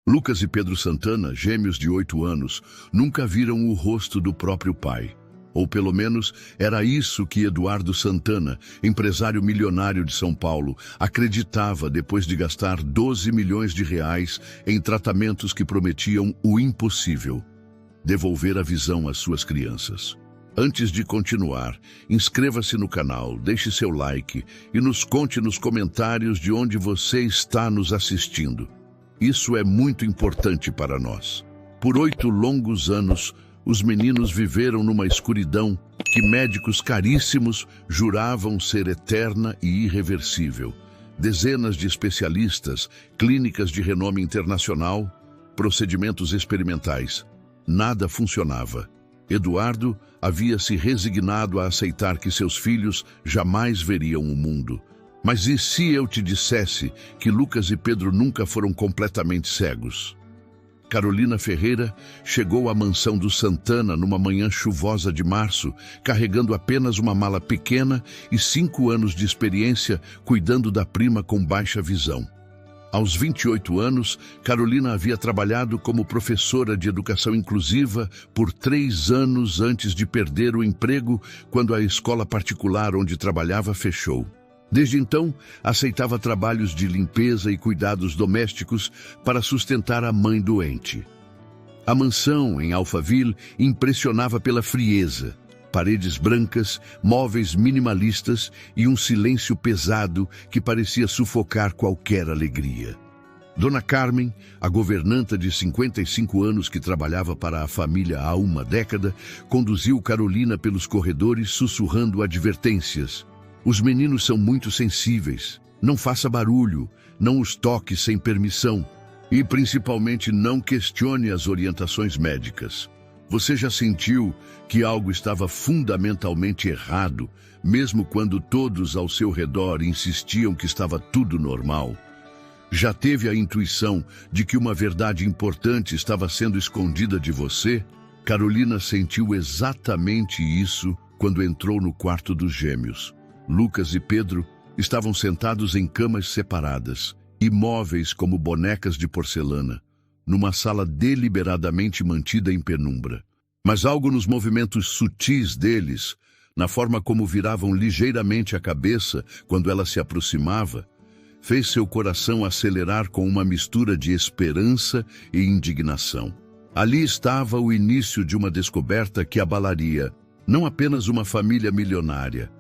Lucas e Pedro Santana, gêmeos de 8 anos, nunca viram o rosto do próprio pai. Ou pelo menos era isso que Eduardo Santana, empresário milionário de São Paulo, acreditava depois de gastar 12 milhões de reais em tratamentos que prometiam o impossível: devolver a visão às suas crianças. Antes de continuar, inscreva-se no canal, deixe seu like e nos conte nos comentários de onde você está nos assistindo. Isso é muito importante para nós. Por 8 longos anos, os meninos viveram numa escuridão que médicos caríssimos juravam ser eterna e irreversível. Dezenas de especialistas, clínicas de renome internacional, procedimentos experimentais. Nada funcionava. Eduardo havia se resignado a aceitar que seus filhos jamais veriam o mundo. Mas e se eu te dissesse que Lucas e Pedro nunca foram completamente cegos? Carolina Ferreira chegou à mansão do Santana numa manhã chuvosa de março, carregando apenas uma mala pequena e 5 anos de experiência cuidando da prima com baixa visão. Aos 28 anos, Carolina havia trabalhado como professora de educação inclusiva por 3 anos antes de perder o emprego quando a escola particular onde trabalhava fechou. Desde então, aceitava trabalhos de limpeza e cuidados domésticos para sustentar a mãe doente. A mansão, em Alphaville, impressionava pela frieza. Paredes brancas, móveis minimalistas e um silêncio pesado que parecia sufocar qualquer alegria. Dona Carmen, a governanta de 55 anos que trabalhava para a família há uma década, conduziu Carolina pelos corredores sussurrando advertências. Os meninos são muito sensíveis. Não faça barulho, não os toque sem permissão e, principalmente, não questione as orientações médicas. Você já sentiu que algo estava fundamentalmente errado, mesmo quando todos ao seu redor insistiam que estava tudo normal? Já teve a intuição de que uma verdade importante estava sendo escondida de você? Carolina sentiu exatamente isso quando entrou no quarto dos gêmeos. Lucas e Pedro estavam sentados em camas separadas, imóveis como bonecas de porcelana, numa sala deliberadamente mantida em penumbra. Mas algo nos movimentos sutis deles, na forma como viravam ligeiramente a cabeça quando ela se aproximava, fez seu coração acelerar com uma mistura de esperança e indignação. Ali estava o início de uma descoberta que abalaria não apenas uma família milionária,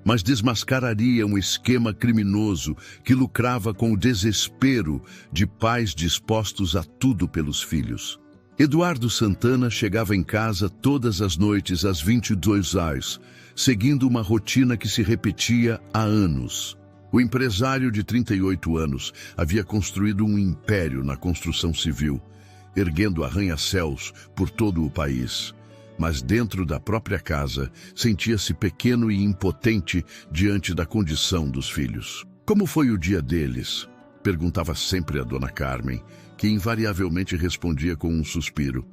mas desmascararia um esquema criminoso que lucrava com o desespero de pais dispostos a tudo pelos filhos. Eduardo Santana chegava em casa todas as noites às 22 horas, seguindo uma rotina que se repetia há anos. O empresário de 38 anos havia construído um império na construção civil, erguendo arranha-céus por todo o país. Mas dentro da própria casa, sentia-se pequeno e impotente diante da condição dos filhos. Como foi o dia deles? Perguntava sempre a Dona Carmen, que invariavelmente respondia com um suspiro.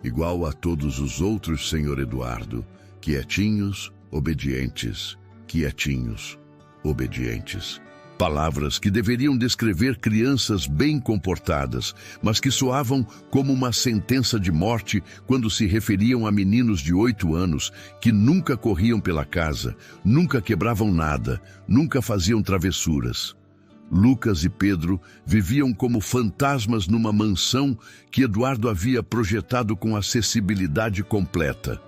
Igual a todos os outros, Senhor Eduardo. Quietinhos, obedientes. Quietinhos, obedientes. Palavras que deveriam descrever crianças bem comportadas, mas que soavam como uma sentença de morte quando se referiam a meninos de 8 anos que nunca corriam pela casa, nunca quebravam nada, nunca faziam travessuras. Lucas e Pedro viviam como fantasmas numa mansão que Eduardo havia projetado com acessibilidade completa.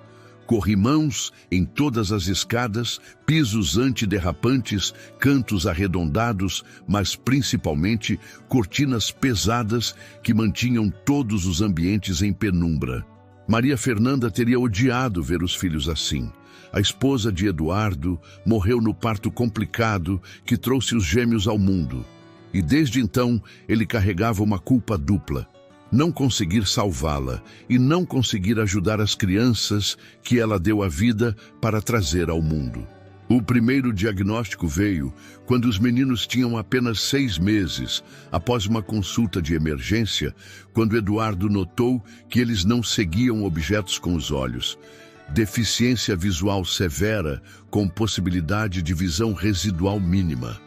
Corrimãos em todas as escadas, pisos antiderrapantes, cantos arredondados, mas principalmente cortinas pesadas que mantinham todos os ambientes em penumbra. Maria Fernanda teria odiado ver os filhos assim. A esposa de Eduardo morreu no parto complicado que trouxe os gêmeos ao mundo. E desde então ele carregava uma culpa dupla: não conseguir salvá-la e não conseguir ajudar as crianças que ela deu a vida para trazer ao mundo. O primeiro diagnóstico veio quando os meninos tinham apenas 6 meses, após uma consulta de emergência, quando Eduardo notou que eles não seguiam objetos com os olhos. Deficiência visual severa com possibilidade de visão residual mínima.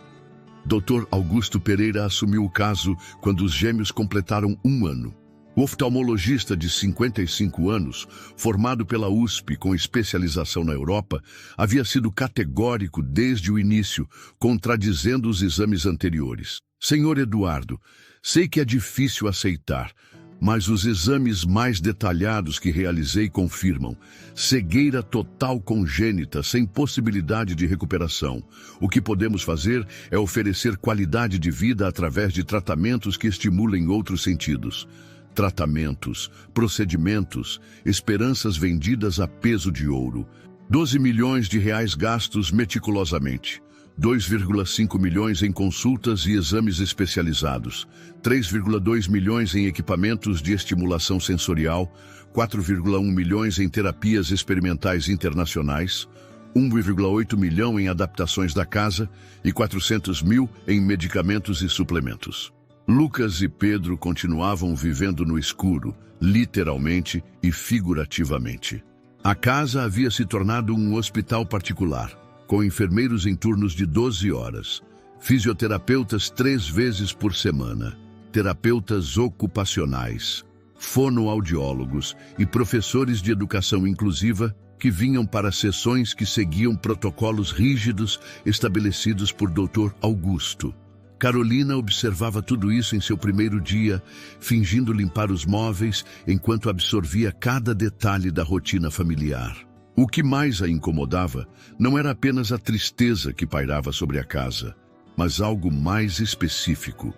Dr. Augusto Pereira assumiu o caso quando os gêmeos completaram 1 ano. O oftalmologista de 55 anos, formado pela USP com especialização na Europa, havia sido categórico desde o início, contradizendo os exames anteriores. Senhor Eduardo, sei que é difícil aceitar, mas os exames mais detalhados que realizei confirmam cegueira total congênita sem possibilidade de recuperação. O que podemos fazer é oferecer qualidade de vida através de tratamentos que estimulem outros sentidos. Tratamentos, procedimentos, esperanças vendidas a peso de ouro. 12 milhões de reais gastos meticulosamente. 2,5 milhões em consultas e exames especializados, 3,2 milhões em equipamentos de estimulação sensorial, 4,1 milhões em terapias experimentais internacionais, 1,8 milhão em adaptações da casa e 400 mil em medicamentos e suplementos. Lucas e Pedro continuavam vivendo no escuro, literalmente e figurativamente. A casa havia se tornado um hospital particular, com enfermeiros em turnos de 12 horas, fisioterapeutas 3 vezes por semana, terapeutas ocupacionais, fonoaudiólogos e professores de educação inclusiva que vinham para sessões que seguiam protocolos rígidos estabelecidos por Dr. Augusto. Carolina observava tudo isso em seu primeiro dia, fingindo limpar os móveis enquanto absorvia cada detalhe da rotina familiar. O que mais a incomodava não era apenas a tristeza que pairava sobre a casa, mas algo mais específico.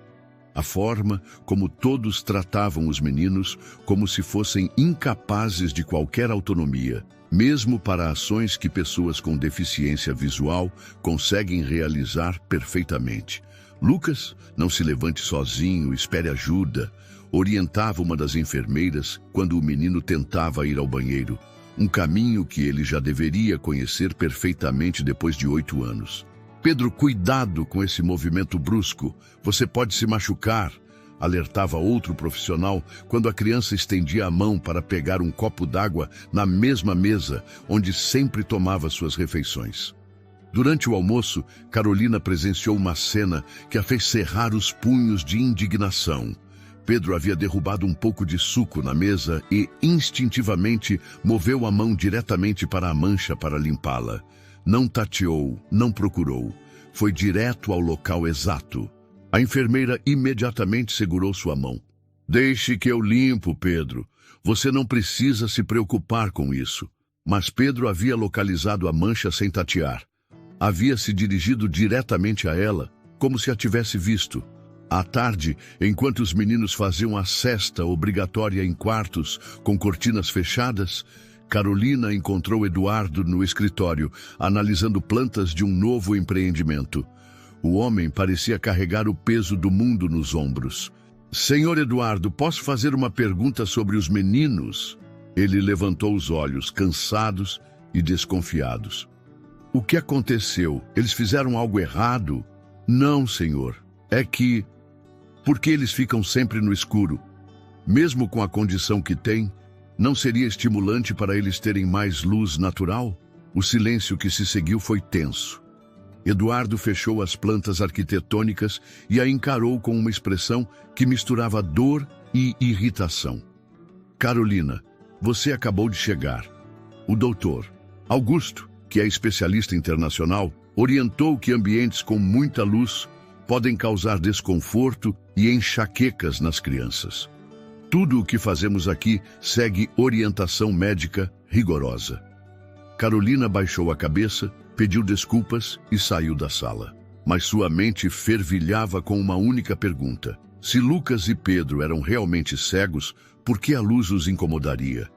A forma como todos tratavam os meninos como se fossem incapazes de qualquer autonomia, mesmo para ações que pessoas com deficiência visual conseguem realizar perfeitamente. Lucas, não se levante sozinho, espere ajuda, orientava uma das enfermeiras quando o menino tentava ir ao banheiro, um caminho que ele já deveria conhecer perfeitamente depois de 8 anos. Pedro, cuidado com esse movimento brusco, você pode se machucar, alertava outro profissional quando a criança estendia a mão para pegar um copo d'água na mesma mesa onde sempre tomava suas refeições. Durante o almoço, Carolina presenciou uma cena que a fez cerrar os punhos de indignação. Pedro havia derrubado um pouco de suco na mesa e, instintivamente, moveu a mão diretamente para a mancha para limpá-la. Não tateou, não procurou. Foi direto ao local exato. A enfermeira imediatamente segurou sua mão. Deixe que eu limpo, Pedro. Você não precisa se preocupar com isso. Mas Pedro havia localizado a mancha sem tatear. Havia se dirigido diretamente a ela, como se a tivesse visto. À tarde, enquanto os meninos faziam a cesta obrigatória em quartos, com cortinas fechadas, Carolina encontrou Eduardo no escritório, analisando plantas de um novo empreendimento. O homem parecia carregar o peso do mundo nos ombros. Senhor Eduardo, posso fazer uma pergunta sobre os meninos? Ele levantou os olhos, cansados e desconfiados. O que aconteceu? Eles fizeram algo errado? Não, senhor. É que... Porque eles ficam sempre no escuro. Mesmo com a condição que têm, não seria estimulante para eles terem mais luz natural? O silêncio que se seguiu foi tenso. Eduardo fechou as plantas arquitetônicas e a encarou com uma expressão que misturava dor e irritação. Carolina, você acabou de chegar. O doutor Augusto, que é especialista internacional, orientou que ambientes com muita luz podem causar desconforto e enxaquecas nas crianças. Tudo o que fazemos aqui segue orientação médica rigorosa. Carolina baixou a cabeça, pediu desculpas e saiu da sala. Mas sua mente fervilhava com uma única pergunta. Se Lucas e Pedro eram realmente cegos, por que a luz os incomodaria?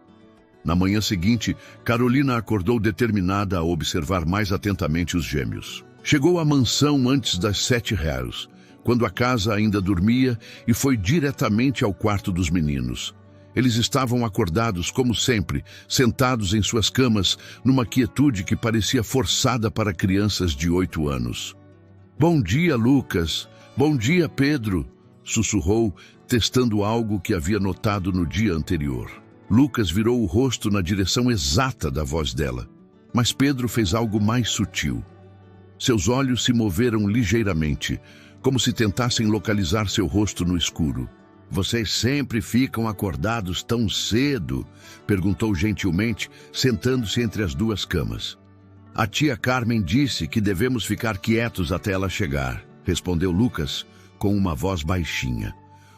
Na manhã seguinte, Carolina acordou determinada a observar mais atentamente os gêmeos. Chegou à mansão antes das 7h, quando a casa ainda dormia, e foi diretamente ao quarto dos meninos. Eles estavam acordados, como sempre, sentados em suas camas, numa quietude que parecia forçada para crianças de 8 anos. Bom dia, Lucas. Bom dia, Pedro, sussurrou, testando algo que havia notado no dia anterior. Lucas virou o rosto na direção exata da voz dela, mas Pedro fez algo mais sutil. Seus olhos se moveram ligeiramente, como se tentassem localizar seu rosto no escuro. "Vocês sempre ficam acordados tão cedo?" perguntou gentilmente, sentando-se entre as duas camas. "A tia Carmen disse que devemos ficar quietos até ela chegar", respondeu Lucas, com uma voz baixinha.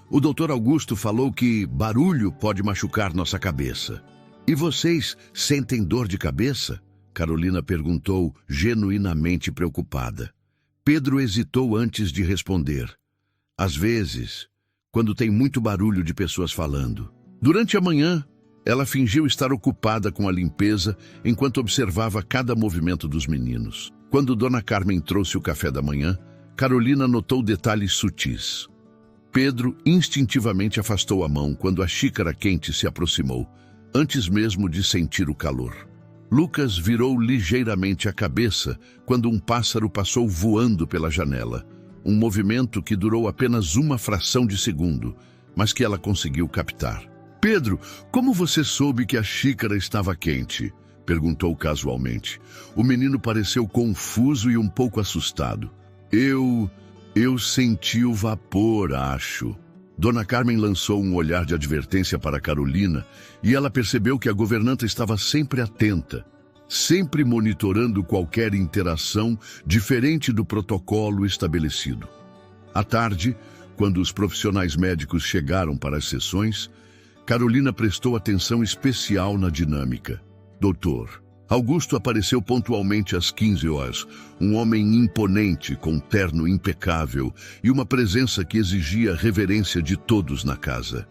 "O Dr. Augusto falou que barulho pode machucar nossa cabeça." "E vocês sentem dor de cabeça?" Carolina perguntou, genuinamente preocupada. Pedro hesitou antes de responder. "Às vezes, quando tem muito barulho de pessoas falando." Durante a manhã, ela fingiu estar ocupada com a limpeza enquanto observava cada movimento dos meninos. Quando Dona Carmen trouxe o café da manhã, Carolina notou detalhes sutis. Pedro instintivamente afastou a mão quando a xícara quente se aproximou, antes mesmo de sentir o calor. Lucas virou ligeiramente a cabeça quando um pássaro passou voando pela janela, um movimento que durou apenas uma fração de segundo, mas que ela conseguiu captar. "Pedro, como você soube que a xícara estava quente?" perguntou casualmente. O menino pareceu confuso e um pouco assustado. Eu senti o vapor, acho." Dona Carmen lançou um olhar de advertência para Carolina e ela percebeu que a governanta estava sempre atenta, sempre monitorando qualquer interação diferente do protocolo estabelecido. À tarde, quando os profissionais médicos chegaram para as sessões, Carolina prestou atenção especial na dinâmica. Dr. Augusto apareceu pontualmente às 15 horas, um homem imponente, com terno impecável e uma presença que exigia reverência de todos na casa.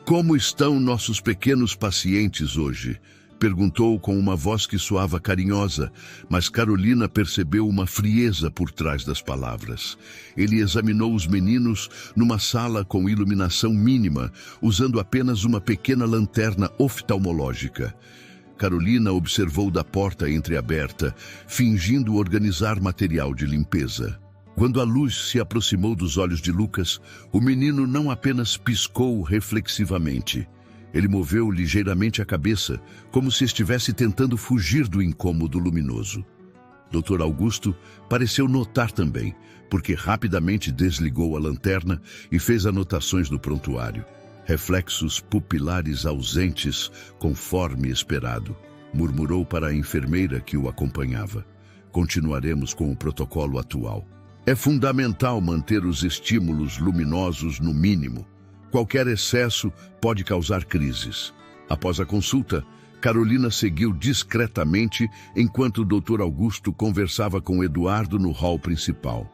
"Como estão nossos pequenos pacientes hoje?" perguntou com uma voz que soava carinhosa, mas Carolina percebeu uma frieza por trás das palavras. Ele examinou os meninos numa sala com iluminação mínima, usando apenas uma pequena lanterna oftalmológica. Carolina observou da porta entreaberta, fingindo organizar material de limpeza. Quando a luz se aproximou dos olhos de Lucas, o menino não apenas piscou reflexivamente. Ele moveu ligeiramente a cabeça, como se estivesse tentando fugir do incômodo luminoso. Dr. Augusto pareceu notar também, porque rapidamente desligou a lanterna e fez anotações no prontuário. "Reflexos pupilares ausentes, conforme esperado", murmurou para a enfermeira que o acompanhava. "Continuaremos com o protocolo atual. É fundamental manter os estímulos luminosos no mínimo. Qualquer excesso pode causar crises." Após a consulta, Carolina seguiu discretamente enquanto o Dr. Augusto conversava com Eduardo no hall principal.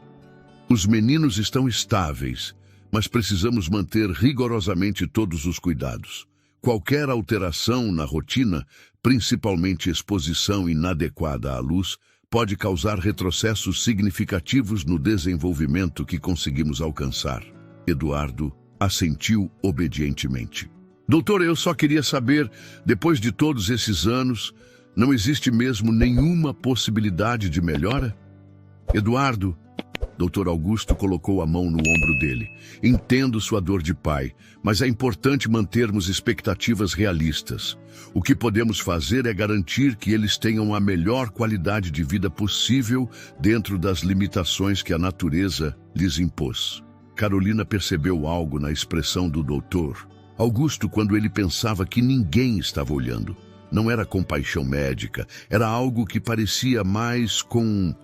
"Os meninos estão estáveis, mas precisamos manter rigorosamente todos os cuidados. Qualquer alteração na rotina, principalmente exposição inadequada à luz, pode causar retrocessos significativos no desenvolvimento que conseguimos alcançar." Eduardo assentiu obedientemente. "Doutor, eu só queria saber, depois de todos esses anos, não existe mesmo nenhuma possibilidade de melhora?" "Eduardo," Dr. Augusto colocou a mão no ombro dele. "Entendo sua dor de pai, mas é importante mantermos expectativas realistas. O que podemos fazer é garantir que eles tenham a melhor qualidade de vida possível dentro das limitações que a natureza lhes impôs." Carolina percebeu algo na expressão do Dr. Augusto quando ele pensava que ninguém estava olhando. Não era compaixão médica, era algo que parecia mais com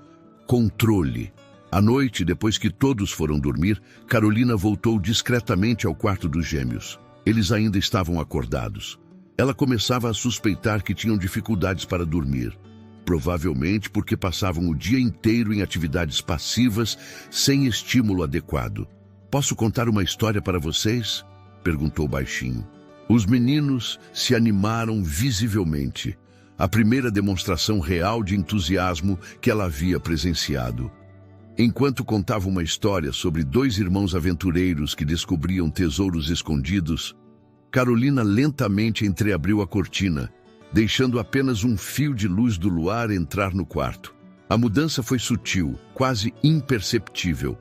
controle. À noite, depois que todos foram dormir, Carolina voltou discretamente ao quarto dos gêmeos. Eles ainda estavam acordados. Ela começava a suspeitar que tinham dificuldades para dormir, provavelmente porque passavam o dia inteiro em atividades passivas, sem estímulo adequado. "Posso contar uma história para vocês?" perguntou baixinho. Os meninos se animaram visivelmente, a primeira demonstração real de entusiasmo que ela havia presenciado. Enquanto contava uma história sobre 2 irmãos aventureiros que descobriam tesouros escondidos, Carolina lentamente entreabriu a cortina, deixando apenas um fio de luz do luar entrar no quarto. A mudança foi sutil, quase imperceptível.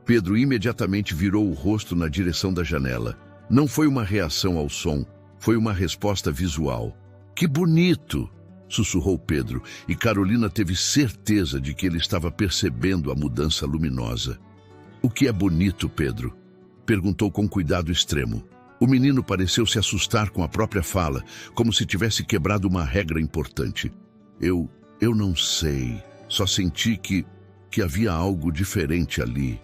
Pedro imediatamente virou o rosto na direção da janela. Não foi uma reação ao som, foi uma resposta visual. "Que bonito!" sussurrou Pedro, e Carolina teve certeza de que ele estava percebendo a mudança luminosa. O que é bonito, Pedro? Perguntou com cuidado extremo. O menino pareceu se assustar com a própria fala, como se tivesse quebrado uma regra importante. Eu não sei, só senti que havia algo diferente ali.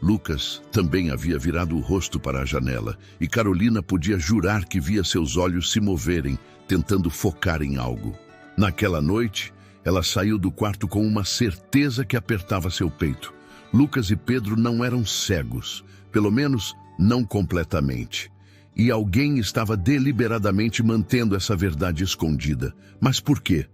Lucas também havia virado o rosto para a janela, e Carolina podia jurar que via seus olhos se moverem, tentando focar em algo. Naquela noite, ela saiu do quarto com uma certeza que apertava seu peito. Lucas e Pedro não eram cegos, pelo menos não completamente. E alguém estava deliberadamente mantendo essa verdade escondida. Mas por quê?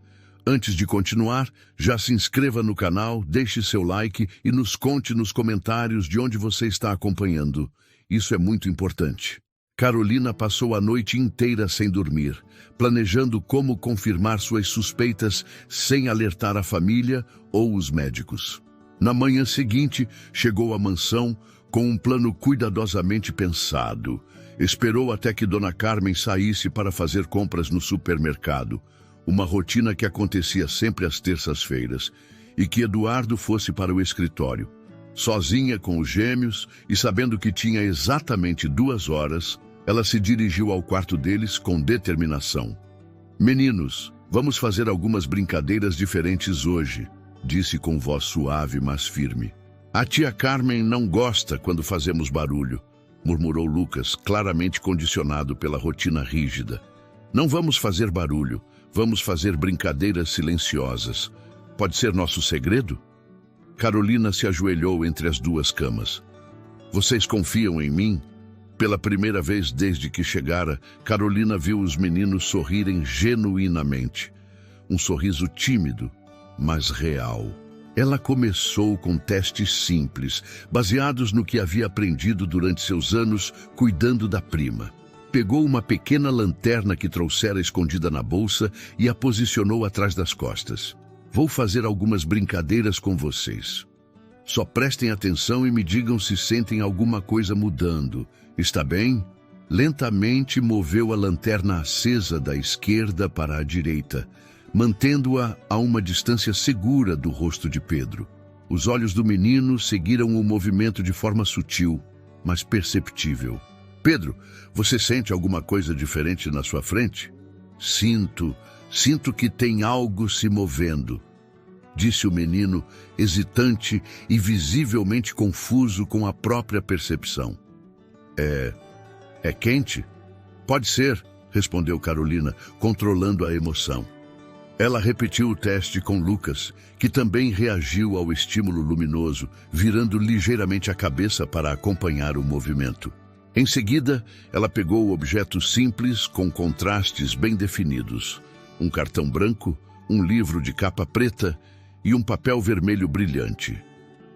Antes de continuar, já se inscreva no canal, deixe seu like e nos conte nos comentários de onde você está acompanhando. Isso é muito importante. Carolina passou a noite inteira sem dormir, planejando como confirmar suas suspeitas sem alertar a família ou os médicos. Na manhã seguinte, chegou à mansão com um plano cuidadosamente pensado. Esperou até que Dona Carmen saísse para fazer compras no supermercado, uma rotina que acontecia sempre às terças-feiras, e que Eduardo fosse para o escritório. Sozinha com os gêmeos e sabendo que tinha exatamente 2 horas, ela se dirigiu ao quarto deles com determinação. Meninos, vamos fazer algumas brincadeiras diferentes hoje, disse com voz suave, mas firme. A tia Carmen não gosta quando fazemos barulho, murmurou Lucas, claramente condicionado pela rotina rígida. Não vamos fazer barulho, vamos fazer brincadeiras silenciosas. Pode ser nosso segredo? Carolina se ajoelhou entre as 2 camas. Vocês confiam em mim? Pela primeira vez desde que chegara, Carolina viu os meninos sorrirem genuinamente. Um sorriso tímido, mas real. Ela começou com testes simples, baseados no que havia aprendido durante seus anos cuidando da prima. Pegou uma pequena lanterna que trouxera escondida na bolsa e a posicionou atrás das costas. Vou fazer algumas brincadeiras com vocês. Só prestem atenção e me digam se sentem alguma coisa mudando. Está bem? Lentamente moveu a lanterna acesa da esquerda para a direita, mantendo-a a uma distância segura do rosto de Pedro. Os olhos do menino seguiram o movimento de forma sutil, mas perceptível. Pedro, você sente alguma coisa diferente na sua frente? Sinto que tem algo se movendo, disse o menino, hesitante e visivelmente confuso com a própria percepção. É quente? Pode ser, respondeu Carolina, controlando a emoção. Ela repetiu o teste com Lucas, que também reagiu ao estímulo luminoso, virando ligeiramente a cabeça para acompanhar o movimento. Em seguida, ela pegou objetos simples com contrastes bem definidos. Um cartão branco, um livro de capa preta e um papel vermelho brilhante.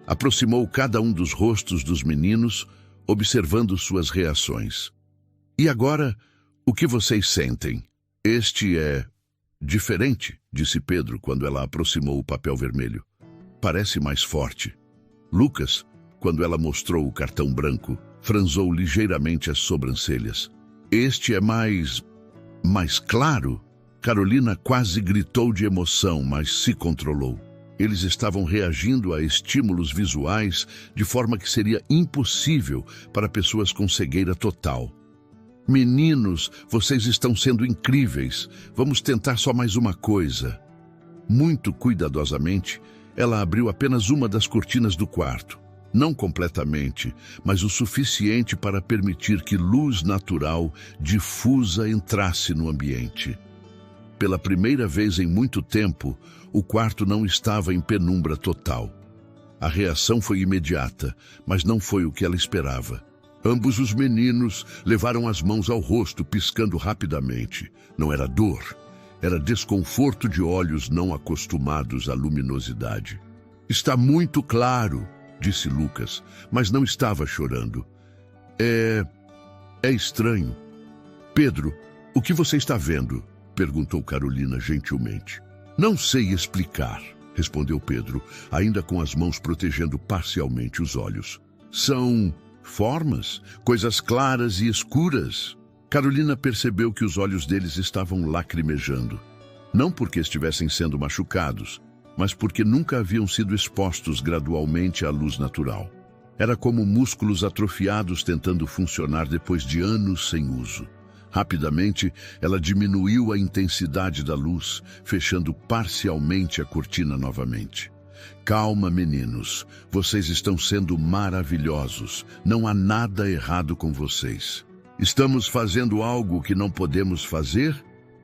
Aproximou cada um dos rostos dos meninos, observando suas reações. E agora, o que vocês sentem? Este é diferente, disse Pedro quando ela aproximou o papel vermelho. Parece mais forte. Lucas, quando ela mostrou o cartão branco, franzou ligeiramente as sobrancelhas. Este é mais claro? Carolina quase gritou de emoção, mas se controlou. Eles estavam reagindo a estímulos visuais de forma que seria impossível para pessoas com cegueira total. Meninos, vocês estão sendo incríveis. Vamos tentar só mais uma coisa. Muito cuidadosamente, ela abriu apenas uma das cortinas do quarto. Não completamente, mas o suficiente para permitir que luz natural difusa entrasse no ambiente. Pela primeira vez em muito tempo, o quarto não estava em penumbra total. A reação foi imediata, mas não foi o que ela esperava. Ambos os meninos levaram as mãos ao rosto, piscando rapidamente. Não era dor, era desconforto de olhos não acostumados à luminosidade. Está muito claro, disse Lucas, mas não estava chorando. É estranho. Pedro, o que você está vendo? Perguntou Carolina gentilmente. Não sei explicar, respondeu Pedro, ainda com as mãos protegendo parcialmente os olhos. São formas, coisas claras e escuras. Carolina percebeu que os olhos deles estavam lacrimejando. Não porque estivessem sendo machucados, mas porque nunca haviam sido expostos gradualmente à luz natural. Era como músculos atrofiados tentando funcionar depois de anos sem uso. Rapidamente, ela diminuiu a intensidade da luz, fechando parcialmente a cortina novamente. Calma, meninos. Vocês estão sendo maravilhosos. Não há nada errado com vocês. Estamos fazendo algo que não podemos fazer?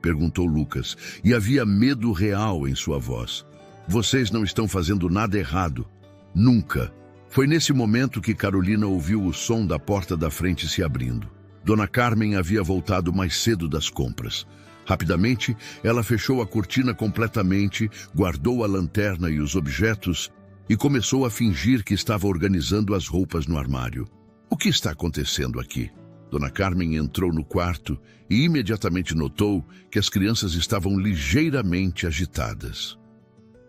Perguntou Lucas, e havia medo real em sua voz. Vocês não estão fazendo nada errado. Nunca. Foi nesse momento que Carolina ouviu o som da porta da frente se abrindo. Dona Carmen havia voltado mais cedo das compras. Rapidamente, ela fechou a cortina completamente, guardou a lanterna e os objetos e começou a fingir que estava organizando as roupas no armário. O que está acontecendo aqui? Dona Carmen entrou no quarto e imediatamente notou que as crianças estavam ligeiramente agitadas.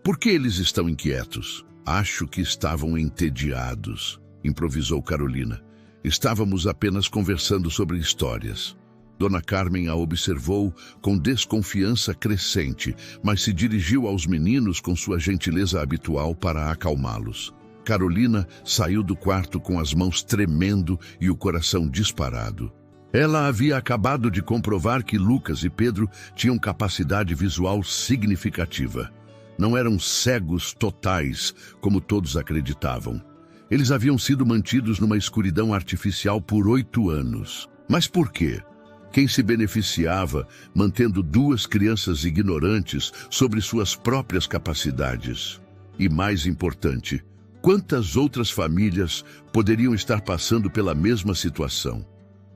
Por que eles estão inquietos? Acho que estavam entediados, improvisou Carolina. Estávamos apenas conversando sobre histórias. Dona Carmen a observou com desconfiança crescente, mas se dirigiu aos meninos com sua gentileza habitual para acalmá-los. Carolina saiu do quarto com as mãos tremendo e o coração disparado. Ela havia acabado de comprovar que Lucas e Pedro tinham capacidade visual significativa. Não eram cegos totais, como todos acreditavam. Eles haviam sido mantidos numa escuridão artificial por 8 anos. Mas por quê? Quem se beneficiava mantendo 2 crianças ignorantes sobre suas próprias capacidades? E mais importante, quantas outras famílias poderiam estar passando pela mesma situação?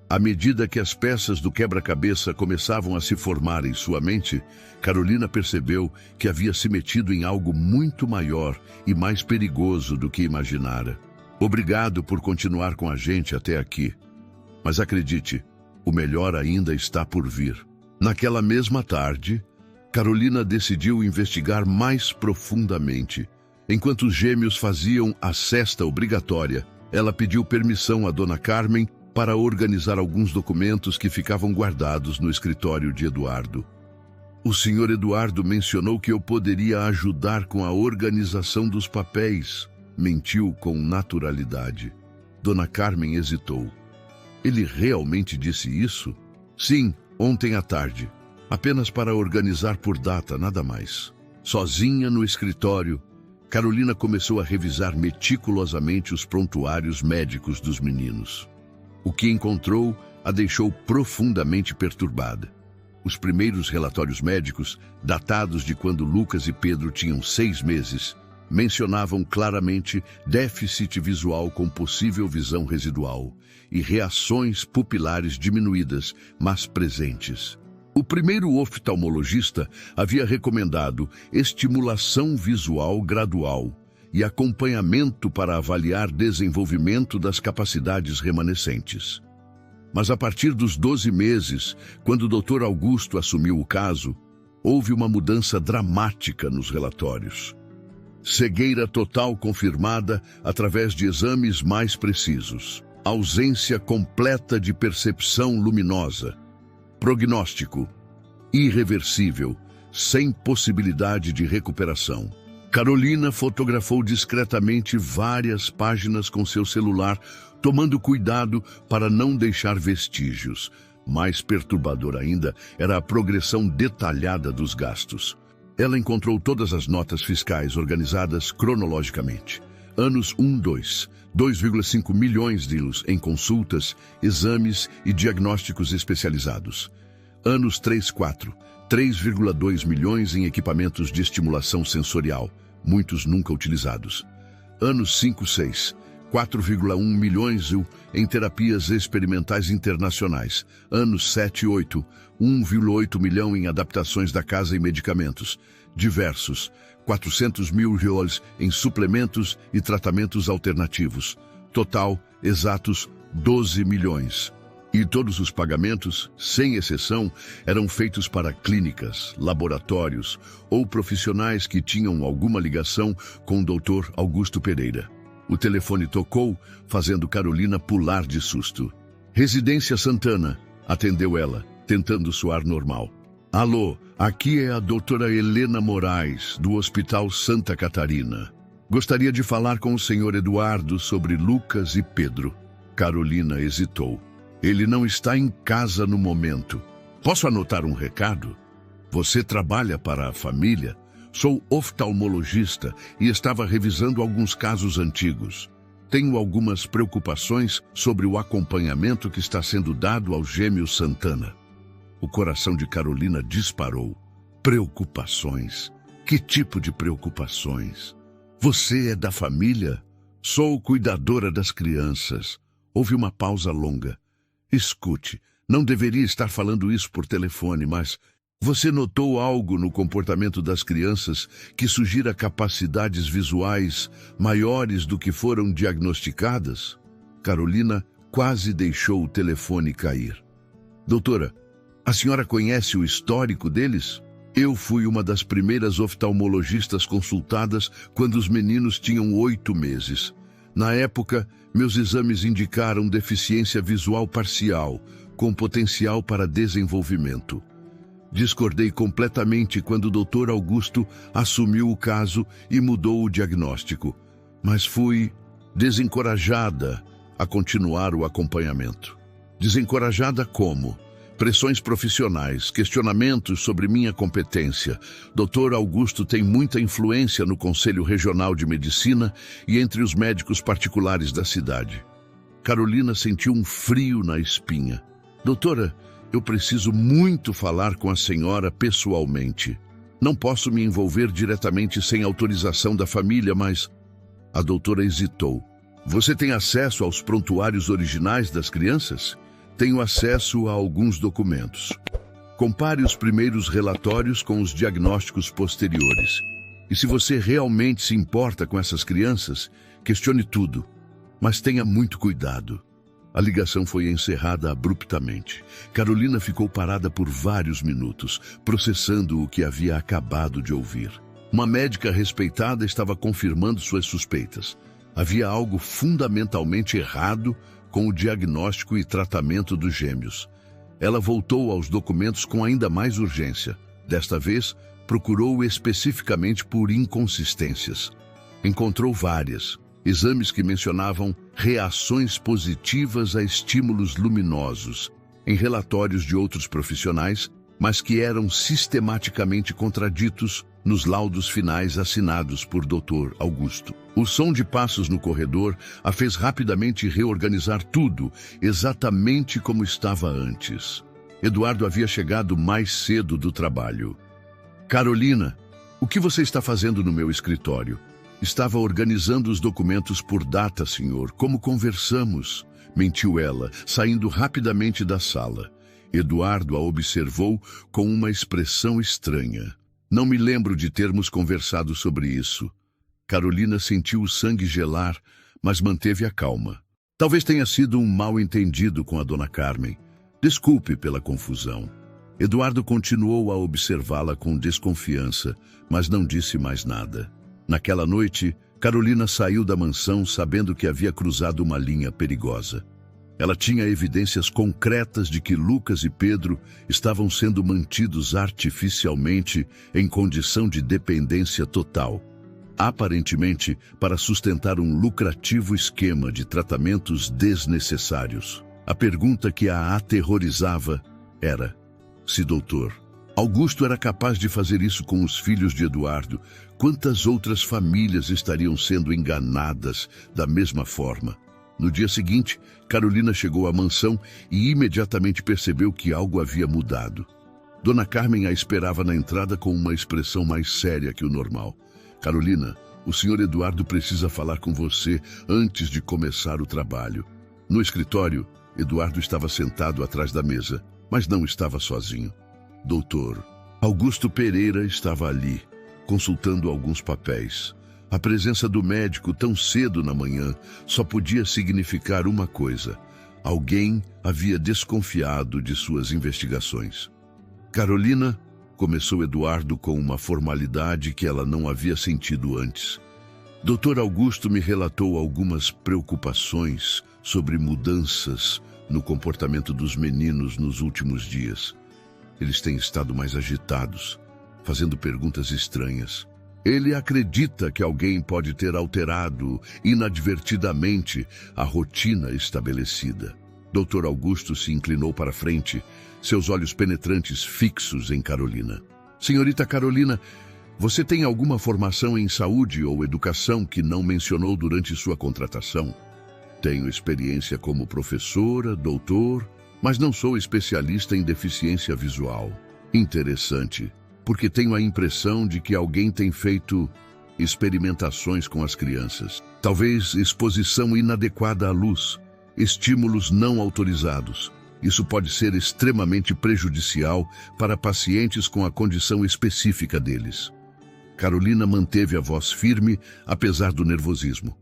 À medida que as peças do quebra-cabeça começavam a se formar em sua mente, Carolina percebeu que havia se metido em algo muito maior e mais perigoso do que imaginara. Obrigado por continuar com a gente até aqui. Mas acredite, o melhor ainda está por vir. Naquela mesma tarde, Carolina decidiu investigar mais profundamente. Enquanto os gêmeos faziam a cesta obrigatória, ela pediu permissão a Dona Carmen para organizar alguns documentos que ficavam guardados no escritório de Eduardo. O Sr. Eduardo mencionou que eu poderia ajudar com a organização dos papéis. Mentiu com naturalidade. Dona Carmen hesitou. Ele realmente disse isso? Sim, ontem à tarde. Apenas para organizar por data, nada mais. Sozinha no escritório, Carolina começou a revisar meticulosamente os prontuários médicos dos meninos. O que encontrou a deixou profundamente perturbada. Os primeiros relatórios médicos, datados de quando Lucas e Pedro tinham 6 meses, mencionavam claramente déficit visual com possível visão residual e reações pupilares diminuídas, mas presentes. O primeiro oftalmologista havia recomendado estimulação visual gradual e acompanhamento para avaliar desenvolvimento das capacidades remanescentes. Mas a partir dos 12 meses, quando o Dr. Augusto assumiu o caso, houve uma mudança dramática nos relatórios. Cegueira total confirmada através de exames mais precisos. Ausência completa de percepção luminosa. Prognóstico: irreversível, sem possibilidade de recuperação. Carolina fotografou discretamente várias páginas com seu celular, tomando cuidado para não deixar vestígios. Mais perturbador ainda era a progressão detalhada dos gastos. Ela encontrou todas as notas fiscais organizadas cronologicamente. Anos 1, 2, 2,5 milhões em consultas, exames e diagnósticos especializados. Anos 3, 4, 3,2 milhões em equipamentos de estimulação sensorial, muitos nunca utilizados. Anos 5, 6, 4,1 milhões em terapias experimentais internacionais. Anos 7 e 8, 1,8 milhão em adaptações da casa e medicamentos. Diversos, 400 mil em suplementos e tratamentos alternativos. Total, exatos, 12 milhões. E todos os pagamentos, sem exceção, eram feitos para clínicas, laboratórios ou profissionais que tinham alguma ligação com o Dr. Augusto Pereira. O telefone tocou, fazendo Carolina pular de susto. Residência Santana, atendeu ela, tentando soar normal. Alô, aqui é a doutora Helena Moraes, do Hospital Santa Catarina. Gostaria de falar com o senhor Eduardo sobre Lucas e Pedro. Carolina hesitou. Ele não está em casa no momento. Posso anotar um recado? Você trabalha para a família? Sou oftalmologista e estava revisando alguns casos antigos. Tenho algumas preocupações sobre o acompanhamento que está sendo dado aos gêmeos Santana. O coração de Carolina disparou. Preocupações? Que tipo de preocupações? Você é da família? Sou cuidadora das crianças. Houve uma pausa longa. Escute, não deveria estar falando isso por telefone, mas você notou algo no comportamento das crianças que sugira capacidades visuais maiores do que foram diagnosticadas? Carolina quase deixou o telefone cair. Doutora, a senhora conhece o histórico deles? Eu fui uma das primeiras oftalmologistas consultadas quando os meninos tinham 8 meses. Na época, meus exames indicaram deficiência visual parcial, com potencial para desenvolvimento. Discordei completamente quando o Dr. Augusto assumiu o caso e mudou o diagnóstico, mas fui desencorajada a continuar o acompanhamento. Desencorajada como? Pressões profissionais, questionamentos sobre minha competência. Dr. Augusto tem muita influência no Conselho Regional de Medicina e entre os médicos particulares da cidade. Carolina sentiu um frio na espinha. Doutora, eu preciso muito falar com a senhora pessoalmente. Não posso me envolver diretamente sem autorização da família, mas... A doutora hesitou. Você tem acesso aos prontuários originais das crianças? Tenho acesso a alguns documentos. Compare os primeiros relatórios com os diagnósticos posteriores. E se você realmente se importa com essas crianças, questione tudo. Mas tenha muito cuidado. A ligação foi encerrada abruptamente. Carolina ficou parada por vários minutos, processando o que havia acabado de ouvir. Uma médica respeitada estava confirmando suas suspeitas. Havia algo fundamentalmente errado com o diagnóstico e tratamento dos gêmeos. Ela voltou aos documentos com ainda mais urgência. Desta vez, procurou especificamente por inconsistências. Encontrou várias. Exames que mencionavam reações positivas a estímulos luminosos em relatórios de outros profissionais, mas que eram sistematicamente contraditos nos laudos finais assinados por Dr. Augusto. O som de passos no corredor a fez rapidamente reorganizar tudo, exatamente como estava antes. Eduardo havia chegado mais cedo do trabalho. Carolina, o que você está fazendo no meu escritório? Estava organizando os documentos por data, senhor, como conversamos, mentiu ela, saindo rapidamente da sala. Eduardo a observou com uma expressão estranha. Não me lembro de termos conversado sobre isso. Carolina sentiu o sangue gelar, mas manteve a calma. Talvez tenha sido um mal-entendido com a dona Carmen. Desculpe pela confusão. Eduardo continuou a observá-la com desconfiança, mas não disse mais nada. Naquela noite, Carolina saiu da mansão sabendo que havia cruzado uma linha perigosa. Ela tinha evidências concretas de que Lucas e Pedro estavam sendo mantidos artificialmente em condição de dependência total, aparentemente para sustentar um lucrativo esquema de tratamentos desnecessários. A pergunta que a aterrorizava era: se Dr. Augusto era capaz de fazer isso com os filhos de Eduardo, quantas outras famílias estariam sendo enganadas da mesma forma? No dia seguinte, Carolina chegou à mansão e imediatamente percebeu que algo havia mudado. Dona Carmen a esperava na entrada com uma expressão mais séria que o normal. Carolina, o senhor Eduardo precisa falar com você antes de começar o trabalho. No escritório, Eduardo estava sentado atrás da mesa, mas não estava sozinho. Doutor Augusto Pereira estava ali, consultando alguns papéis. A presença do médico tão cedo na manhã só podia significar uma coisa: alguém havia desconfiado de suas investigações. Carolina, começou Eduardo com uma formalidade que ela não havia sentido antes. Dr. Augusto me relatou algumas preocupações sobre mudanças no comportamento dos meninos nos últimos dias. Eles têm estado mais agitados, fazendo perguntas estranhas. Ele acredita que alguém pode ter alterado inadvertidamente a rotina estabelecida. Dr. Augusto se inclinou para frente, seus olhos penetrantes fixos em Carolina. Senhorita Carolina, você tem alguma formação em saúde ou educação que não mencionou durante sua contratação? Tenho experiência como professora, doutor, mas não sou especialista em deficiência visual. Interessante, porque tenho a impressão de que alguém tem feito experimentações com as crianças. Talvez exposição inadequada à luz, estímulos não autorizados. Isso pode ser extremamente prejudicial para pacientes com a condição específica deles. Carolina manteve a voz firme, apesar do nervosismo.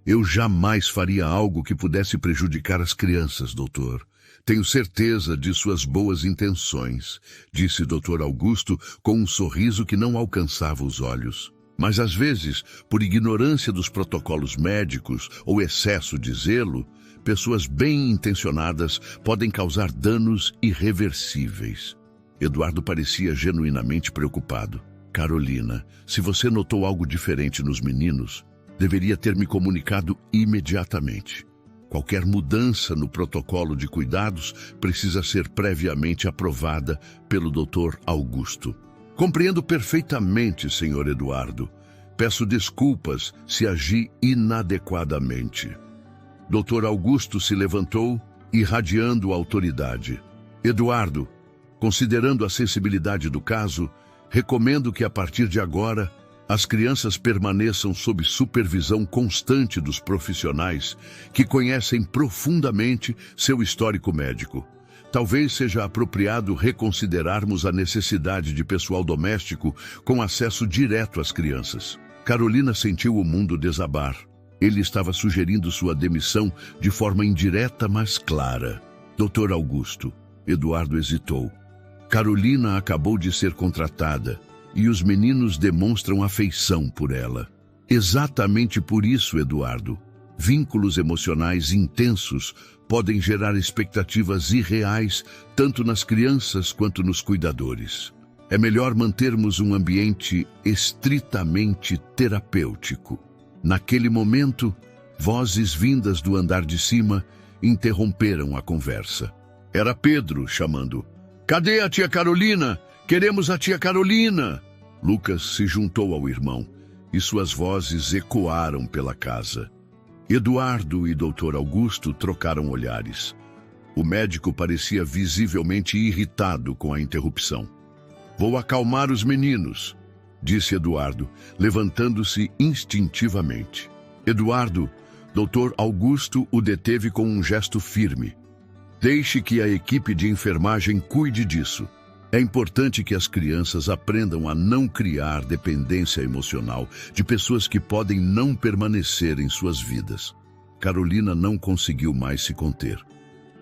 Eu jamais faria algo que pudesse prejudicar as crianças, doutor. Tenho certeza de suas boas intenções, disse Dr. Augusto com um sorriso que não alcançava os olhos. Mas às vezes, por ignorância dos protocolos médicos ou excesso de zelo, pessoas bem intencionadas podem causar danos irreversíveis. Eduardo parecia genuinamente preocupado. Carolina, se você notou algo diferente nos meninos, deveria ter me comunicado imediatamente. Qualquer mudança no protocolo de cuidados precisa ser previamente aprovada pelo Dr. Augusto. Compreendo perfeitamente, Sr. Eduardo. Peço desculpas se agi inadequadamente. Dr. Augusto se levantou, irradiando autoridade. Eduardo, considerando a sensibilidade do caso, recomendo que a partir de agora as crianças permaneçam sob supervisão constante dos profissionais que conhecem profundamente seu histórico médico. Talvez seja apropriado reconsiderarmos a necessidade de pessoal doméstico com acesso direto às crianças. Carolina sentiu o mundo desabar. Ele estava sugerindo sua demissão de forma indireta, mas clara. Dr. Augusto. Eduardo hesitou. Carolina acabou de ser contratada e os meninos demonstram afeição por ela. Exatamente por isso, Eduardo, vínculos emocionais intensos podem gerar expectativas irreais tanto nas crianças quanto nos cuidadores. É melhor mantermos um ambiente estritamente terapêutico. Naquele momento, vozes vindas do andar de cima interromperam a conversa. Era Pedro chamando. Cadê a tia Carolina? Queremos a tia Carolina! Lucas se juntou ao irmão e suas vozes ecoaram pela casa. Eduardo e Dr. Augusto trocaram olhares. O médico parecia visivelmente irritado com a interrupção. Vou acalmar os meninos, disse Eduardo, levantando-se instintivamente. Eduardo, Dr. Augusto o deteve com um gesto firme. Deixe que a equipe de enfermagem cuide disso. É importante que as crianças aprendam a não criar dependência emocional de pessoas que podem não permanecer em suas vidas. Carolina não conseguiu mais se conter.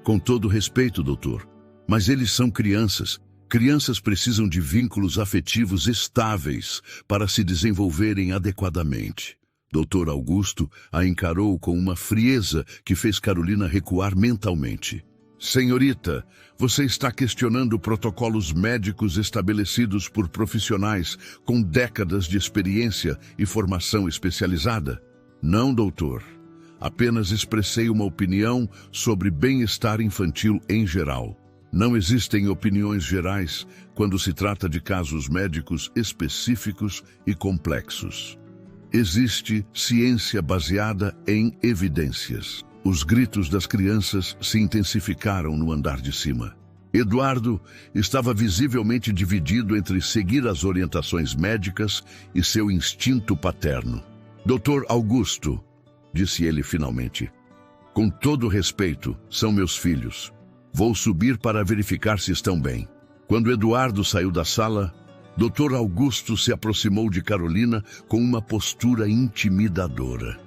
Com todo respeito, doutor, mas eles são crianças. Crianças precisam de vínculos afetivos estáveis para se desenvolverem adequadamente. Dr. Augusto a encarou com uma frieza que fez Carolina recuar mentalmente. Senhorita, você está questionando protocolos médicos estabelecidos por profissionais com décadas de experiência e formação especializada? Não, doutor. Apenas expressei uma opinião sobre bem-estar infantil em geral. Não existem opiniões gerais quando se trata de casos médicos específicos e complexos. Existe ciência baseada em evidências. Os gritos das crianças se intensificaram no andar de cima. Eduardo estava visivelmente dividido entre seguir as orientações médicas e seu instinto paterno. Dr. Augusto, disse ele finalmente, com todo respeito, são meus filhos. Vou subir para verificar se estão bem. Quando Eduardo saiu da sala, Dr. Augusto se aproximou de Carolina com uma postura intimidadora.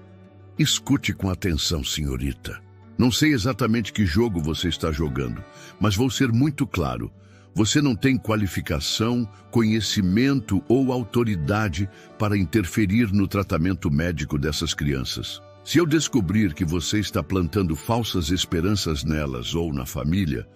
Escute com atenção, senhorita. Não sei exatamente que jogo você está jogando, mas vou ser muito claro. Você não tem qualificação, conhecimento ou autoridade para interferir no tratamento médico dessas crianças. Se eu descobrir que você está plantando falsas esperanças nelas ou na família,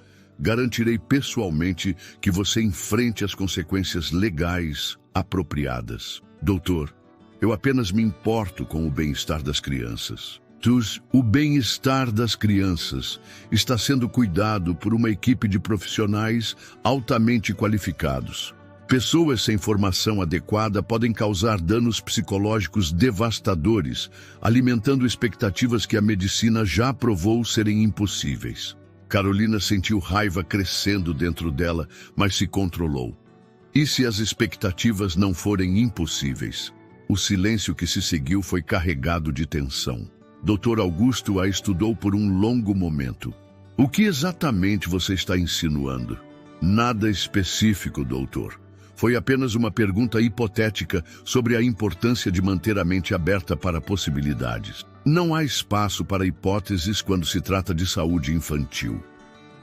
Garantirei pessoalmente que você enfrente as consequências legais apropriadas. Doutor, eu apenas me importo com o bem-estar das crianças. O bem-estar das crianças está sendo cuidado por uma equipe de profissionais altamente qualificados. Pessoas sem formação adequada podem causar danos psicológicos devastadores, alimentando expectativas que a medicina já provou serem impossíveis. Carolina sentiu raiva crescendo dentro dela, mas se controlou. E se as expectativas não forem impossíveis? O silêncio que se seguiu foi carregado de tensão. Dr. Augusto a estudou por um longo momento. O que exatamente você está insinuando? Nada específico, doutor. Foi apenas uma pergunta hipotética sobre a importância de manter a mente aberta para possibilidades. Não há espaço para hipóteses quando se trata de saúde infantil.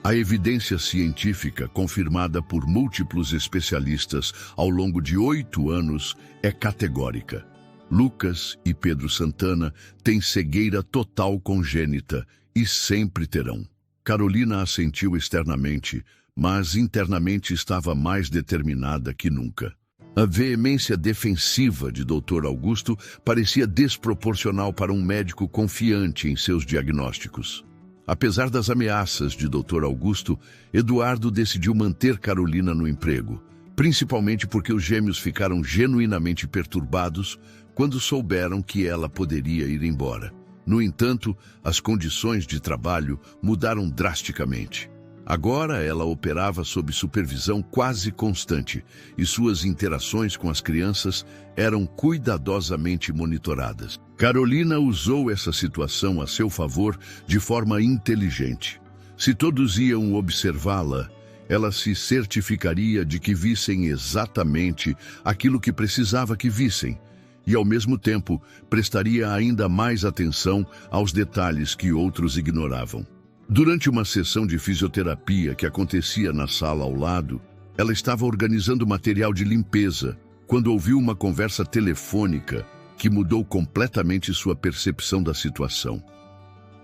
A evidência científica, confirmada por múltiplos especialistas ao longo de 8 anos, é categórica. Lucas e Pedro Santana têm cegueira total congênita e sempre terão. Carolina assentiu externamente, mas internamente estava mais determinada que nunca. A veemência defensiva de Dr. Augusto parecia desproporcional para um médico confiante em seus diagnósticos. Apesar das ameaças de Dr. Augusto, Eduardo decidiu manter Carolina no emprego, principalmente porque os gêmeos ficaram genuinamente perturbados quando souberam que ela poderia ir embora. No entanto, as condições de trabalho mudaram drasticamente. Agora ela operava sob supervisão quase constante e suas interações com as crianças eram cuidadosamente monitoradas. Carolina usou essa situação a seu favor de forma inteligente. Se todos iam observá-la, ela se certificaria de que vissem exatamente aquilo que precisava que vissem, e, ao mesmo tempo, prestaria ainda mais atenção aos detalhes que outros ignoravam. Durante uma sessão de fisioterapia que acontecia na sala ao lado, ela estava organizando material de limpeza quando ouviu uma conversa telefônica que mudou completamente sua percepção da situação.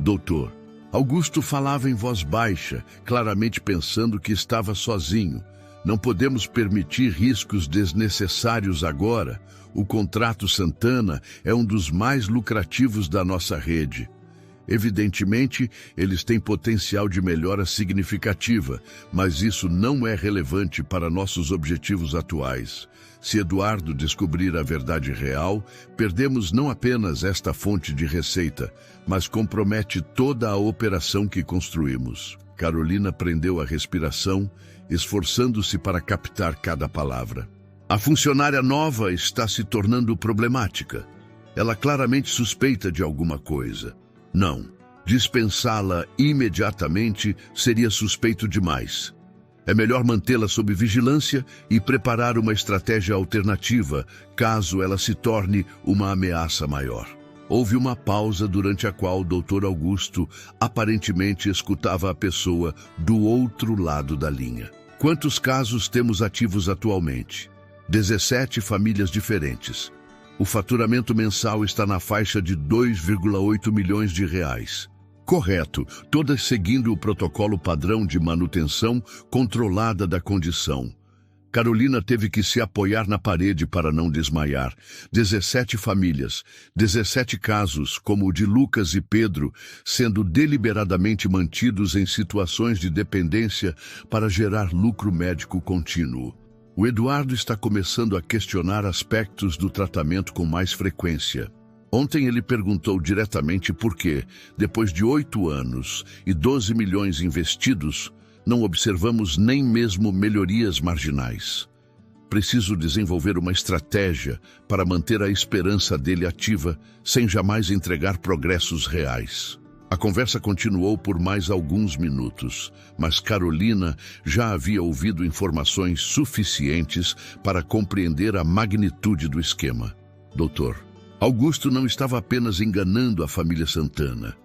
Doutor, Augusto falava em voz baixa, claramente pensando que estava sozinho. Não podemos permitir riscos desnecessários agora. O contrato Santana é um dos mais lucrativos da nossa rede. Evidentemente, eles têm potencial de melhora significativa, mas isso não é relevante para nossos objetivos atuais. Se Eduardo descobrir a verdade real, perdemos não apenas esta fonte de receita, mas compromete toda a operação que construímos. Carolina prendeu a respiração, esforçando-se para captar cada palavra. A funcionária nova está se tornando problemática. Ela claramente suspeita de alguma coisa. Não, dispensá-la imediatamente seria suspeito demais. É melhor mantê-la sob vigilância e preparar uma estratégia alternativa, caso ela se torne uma ameaça maior. Houve uma pausa durante a qual o Dr. Augusto aparentemente escutava a pessoa do outro lado da linha. Quantos casos temos ativos atualmente? 17 famílias diferentes. O faturamento mensal está na faixa de 2,8 milhões de reais. Correto, todas seguindo o protocolo padrão de manutenção controlada da condição. Carolina teve que se apoiar na parede para não desmaiar. 17 famílias, 17 casos, como o de Lucas e Pedro, sendo deliberadamente mantidos em situações de dependência para gerar lucro médico contínuo. O Eduardo está começando a questionar aspectos do tratamento com mais frequência. Ontem ele perguntou diretamente por que, depois de 8 anos e 12 milhões investidos, não observamos nem mesmo melhorias marginais. Preciso desenvolver uma estratégia para manter a esperança dele ativa, sem jamais entregar progressos reais. A conversa continuou por mais alguns minutos, mas Carolina já havia ouvido informações suficientes para compreender a magnitude do esquema. Doutor, Augusto não estava apenas enganando a família Santana.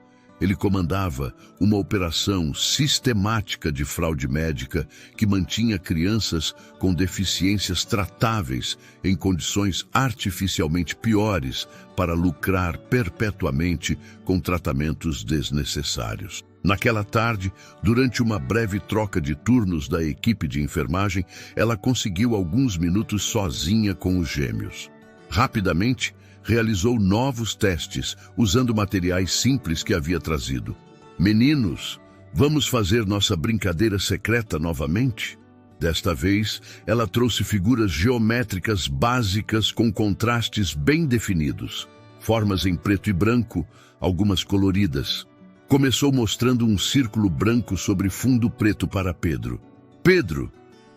Ele comandava uma operação sistemática de fraude médica que mantinha crianças com deficiências tratáveis em condições artificialmente piores para lucrar perpetuamente com tratamentos desnecessários. Naquela tarde, durante uma breve troca de turnos da equipe de enfermagem, ela conseguiu alguns minutos sozinha com os gêmeos. Rapidamente, realizou novos testes, usando materiais simples que havia trazido. Meninos, vamos fazer nossa brincadeira secreta novamente? Desta vez, ela trouxe figuras geométricas básicas com contrastes bem definidos. Formas em preto e branco, algumas coloridas. Começou mostrando um círculo branco sobre fundo preto para Pedro. Pedro,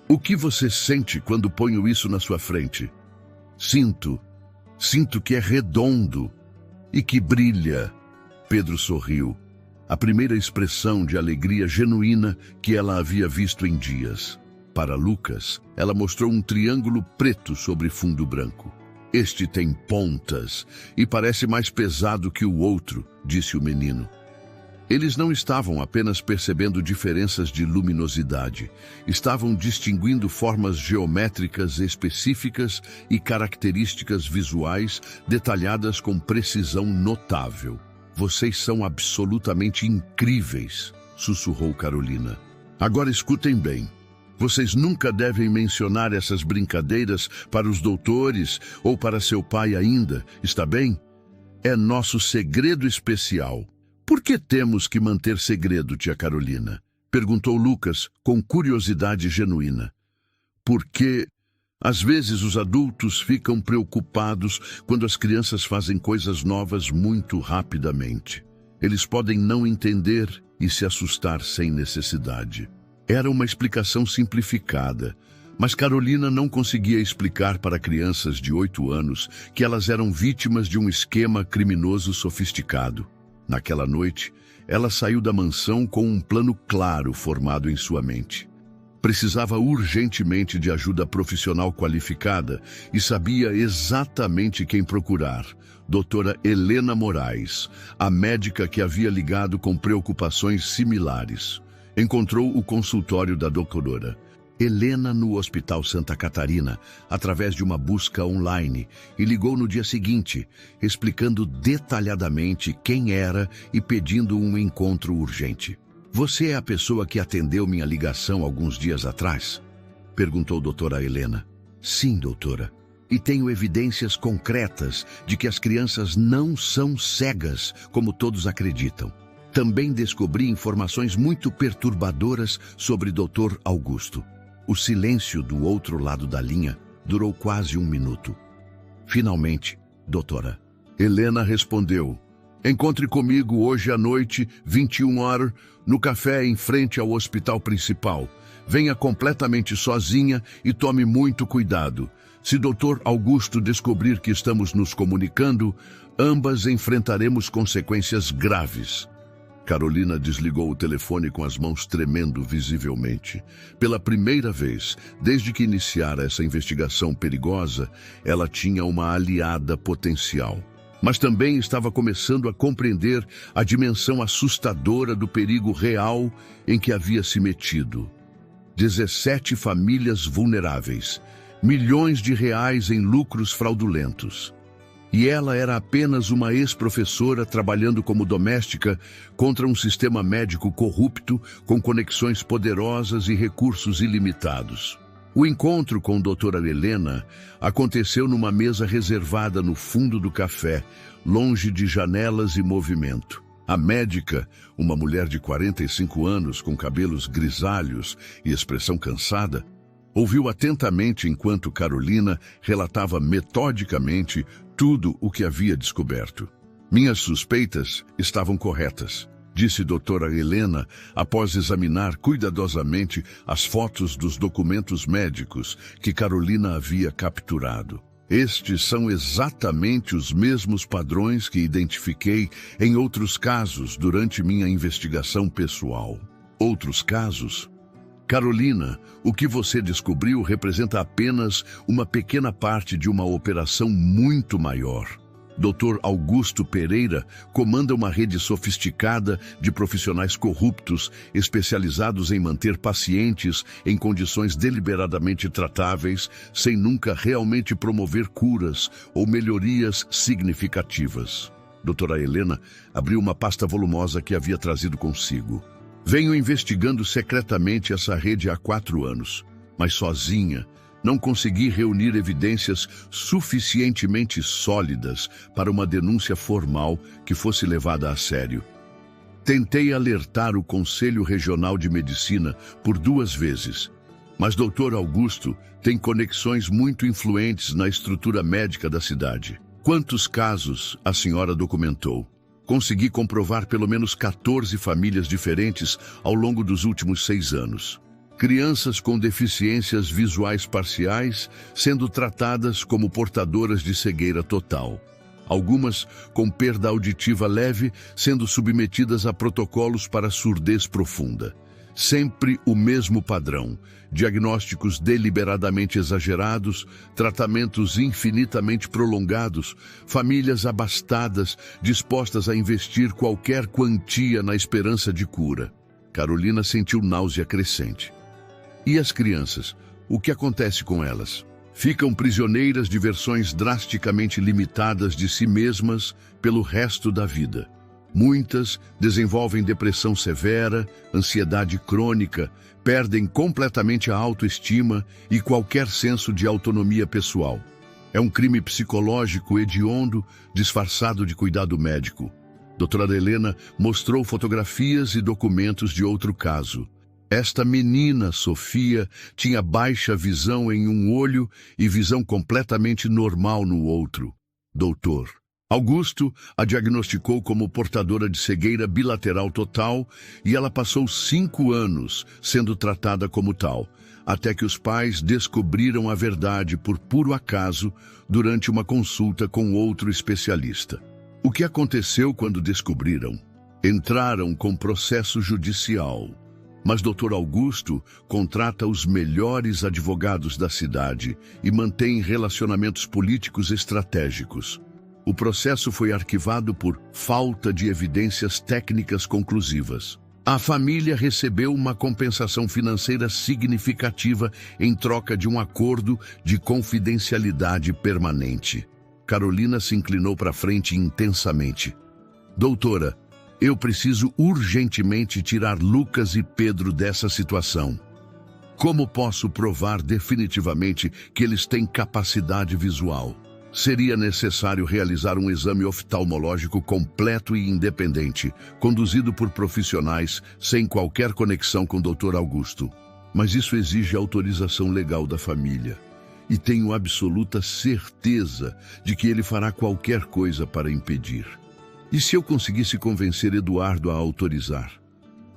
o que você sente quando ponho isso na sua frente? Sinto que é redondo e que brilha. Pedro sorriu. A primeira expressão de alegria genuína que ela havia visto em dias. Para Lucas, ela mostrou um triângulo preto sobre fundo branco. Este tem pontas e parece mais pesado que o outro, disse o menino. Eles não estavam apenas percebendo diferenças de luminosidade, estavam distinguindo formas geométricas específicas e características visuais detalhadas com precisão notável. Vocês são absolutamente incríveis, sussurrou Carolina. Agora escutem bem. Vocês nunca devem mencionar essas brincadeiras para os doutores ou para seu pai ainda, está bem? É nosso segredo especial. Por que temos que manter segredo, tia Carolina? Perguntou Lucas com curiosidade genuína. Porque, às vezes, os adultos ficam preocupados quando as crianças fazem coisas novas muito rapidamente. Eles podem não entender e se assustar sem necessidade. Era uma explicação simplificada, mas Carolina não conseguia explicar para crianças de 8 anos que elas eram vítimas de um esquema criminoso sofisticado. Naquela noite, ela saiu da mansão com um plano claro formado em sua mente. Precisava urgentemente de ajuda profissional qualificada e sabia exatamente quem procurar. Doutora Helena Moraes, a médica que havia ligado com preocupações similares. Encontrou o consultório da doutora Helena no Hospital Santa Catarina, através de uma busca online, e ligou no dia seguinte, explicando detalhadamente quem era e pedindo um encontro urgente. Você é a pessoa que atendeu minha ligação alguns dias atrás? Perguntou doutora Helena. Sim, doutora. E tenho evidências concretas de que as crianças não são cegas, como todos acreditam. Também descobri informações muito perturbadoras sobre Dr. Augusto. O silêncio do outro lado da linha durou quase 1 minuto. Finalmente, doutora. Helena respondeu. Encontre comigo hoje à noite, 21 horas, no café em frente ao hospital principal. Venha completamente sozinha e tome muito cuidado. Se Dr. Augusto descobrir que estamos nos comunicando, ambas enfrentaremos consequências graves. Carolina desligou o telefone com as mãos tremendo visivelmente. Pela primeira vez, desde que iniciara essa investigação perigosa, ela tinha uma aliada potencial. Mas também estava começando a compreender a dimensão assustadora do perigo real em que havia se metido. 17 famílias vulneráveis, milhões de reais em lucros fraudulentos. E ela era apenas uma ex-professora trabalhando como doméstica contra um sistema médico corrupto com conexões poderosas e recursos ilimitados. O encontro com doutora Helena aconteceu numa mesa reservada no fundo do café, longe de janelas e movimento. A médica, uma mulher de 45 anos com cabelos grisalhos e expressão cansada, ouviu atentamente enquanto Carolina relatava metodicamente tudo o que havia descoberto. Minhas suspeitas estavam corretas, disse doutora Helena após examinar cuidadosamente as fotos dos documentos médicos que Carolina havia capturado. Estes são exatamente os mesmos padrões que identifiquei em outros casos durante minha investigação pessoal. Outros casos? Carolina, o que você descobriu representa apenas uma pequena parte de uma operação muito maior. Dr. Augusto Pereira comanda uma rede sofisticada de profissionais corruptos especializados em manter pacientes em condições deliberadamente tratáveis, sem nunca realmente promover curas ou melhorias significativas. Doutora Helena abriu uma pasta volumosa que havia trazido consigo. Venho investigando secretamente essa rede há 4 anos, mas sozinha não consegui reunir evidências suficientemente sólidas para uma denúncia formal que fosse levada a sério. Tentei alertar o Conselho Regional de Medicina por 2 vezes, mas Dr. Augusto tem conexões muito influentes na estrutura médica da cidade. Quantos casos a senhora documentou? Consegui comprovar pelo menos 14 famílias diferentes ao longo dos últimos 6 anos. Crianças com deficiências visuais parciais sendo tratadas como portadoras de cegueira total. Algumas com perda auditiva leve sendo submetidas a protocolos para surdez profunda. Sempre o mesmo padrão: diagnósticos deliberadamente exagerados, tratamentos infinitamente prolongados, famílias abastadas dispostas a investir qualquer quantia na esperança de cura. Carolina sentiu náusea crescente. E as crianças? O que acontece com elas? Ficam prisioneiras de versões drasticamente limitadas de si mesmas pelo resto da vida. Muitas desenvolvem depressão severa, ansiedade crônica, perdem completamente a autoestima e qualquer senso de autonomia pessoal. É um crime psicológico hediondo, disfarçado de cuidado médico. Doutora Helena mostrou fotografias e documentos de outro caso. Esta menina, Sofia, tinha baixa visão em um olho e visão completamente normal no outro. Doutor Augusto a diagnosticou como portadora de cegueira bilateral total e ela passou 5 anos sendo tratada como tal, até que os pais descobriram a verdade por puro acaso durante uma consulta com outro especialista. O que aconteceu quando descobriram? Entraram com processo judicial. Mas Dr. Augusto contrata os melhores advogados da cidade e mantém relacionamentos políticos estratégicos. O processo foi arquivado por falta de evidências técnicas conclusivas. A família recebeu uma compensação financeira significativa em troca de um acordo de confidencialidade permanente. Carolina se inclinou para frente intensamente. Doutora, eu preciso urgentemente tirar Lucas e Pedro dessa situação. Como posso provar definitivamente que eles têm capacidade visual? Seria necessário realizar um exame oftalmológico completo e independente, conduzido por profissionais sem qualquer conexão com o Dr. Augusto. Mas isso exige autorização legal da família. E tenho absoluta certeza de que ele fará qualquer coisa para impedir. E se eu conseguisse convencer Eduardo a autorizar?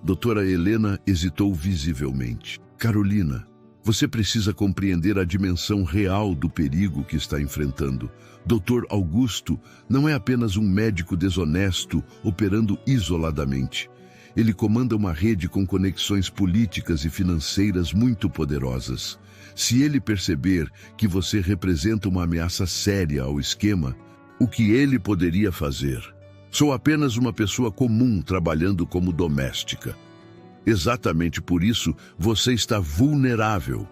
Doutora Helena hesitou visivelmente. Carolina, você precisa compreender a dimensão real do perigo que está enfrentando. Dr. Augusto não é apenas um médico desonesto operando isoladamente. Ele comanda uma rede com conexões políticas e financeiras muito poderosas. Se ele perceber que você representa uma ameaça séria ao esquema, o que ele poderia fazer? Sou apenas uma pessoa comum trabalhando como doméstica. Exatamente por isso, você está vulnerável.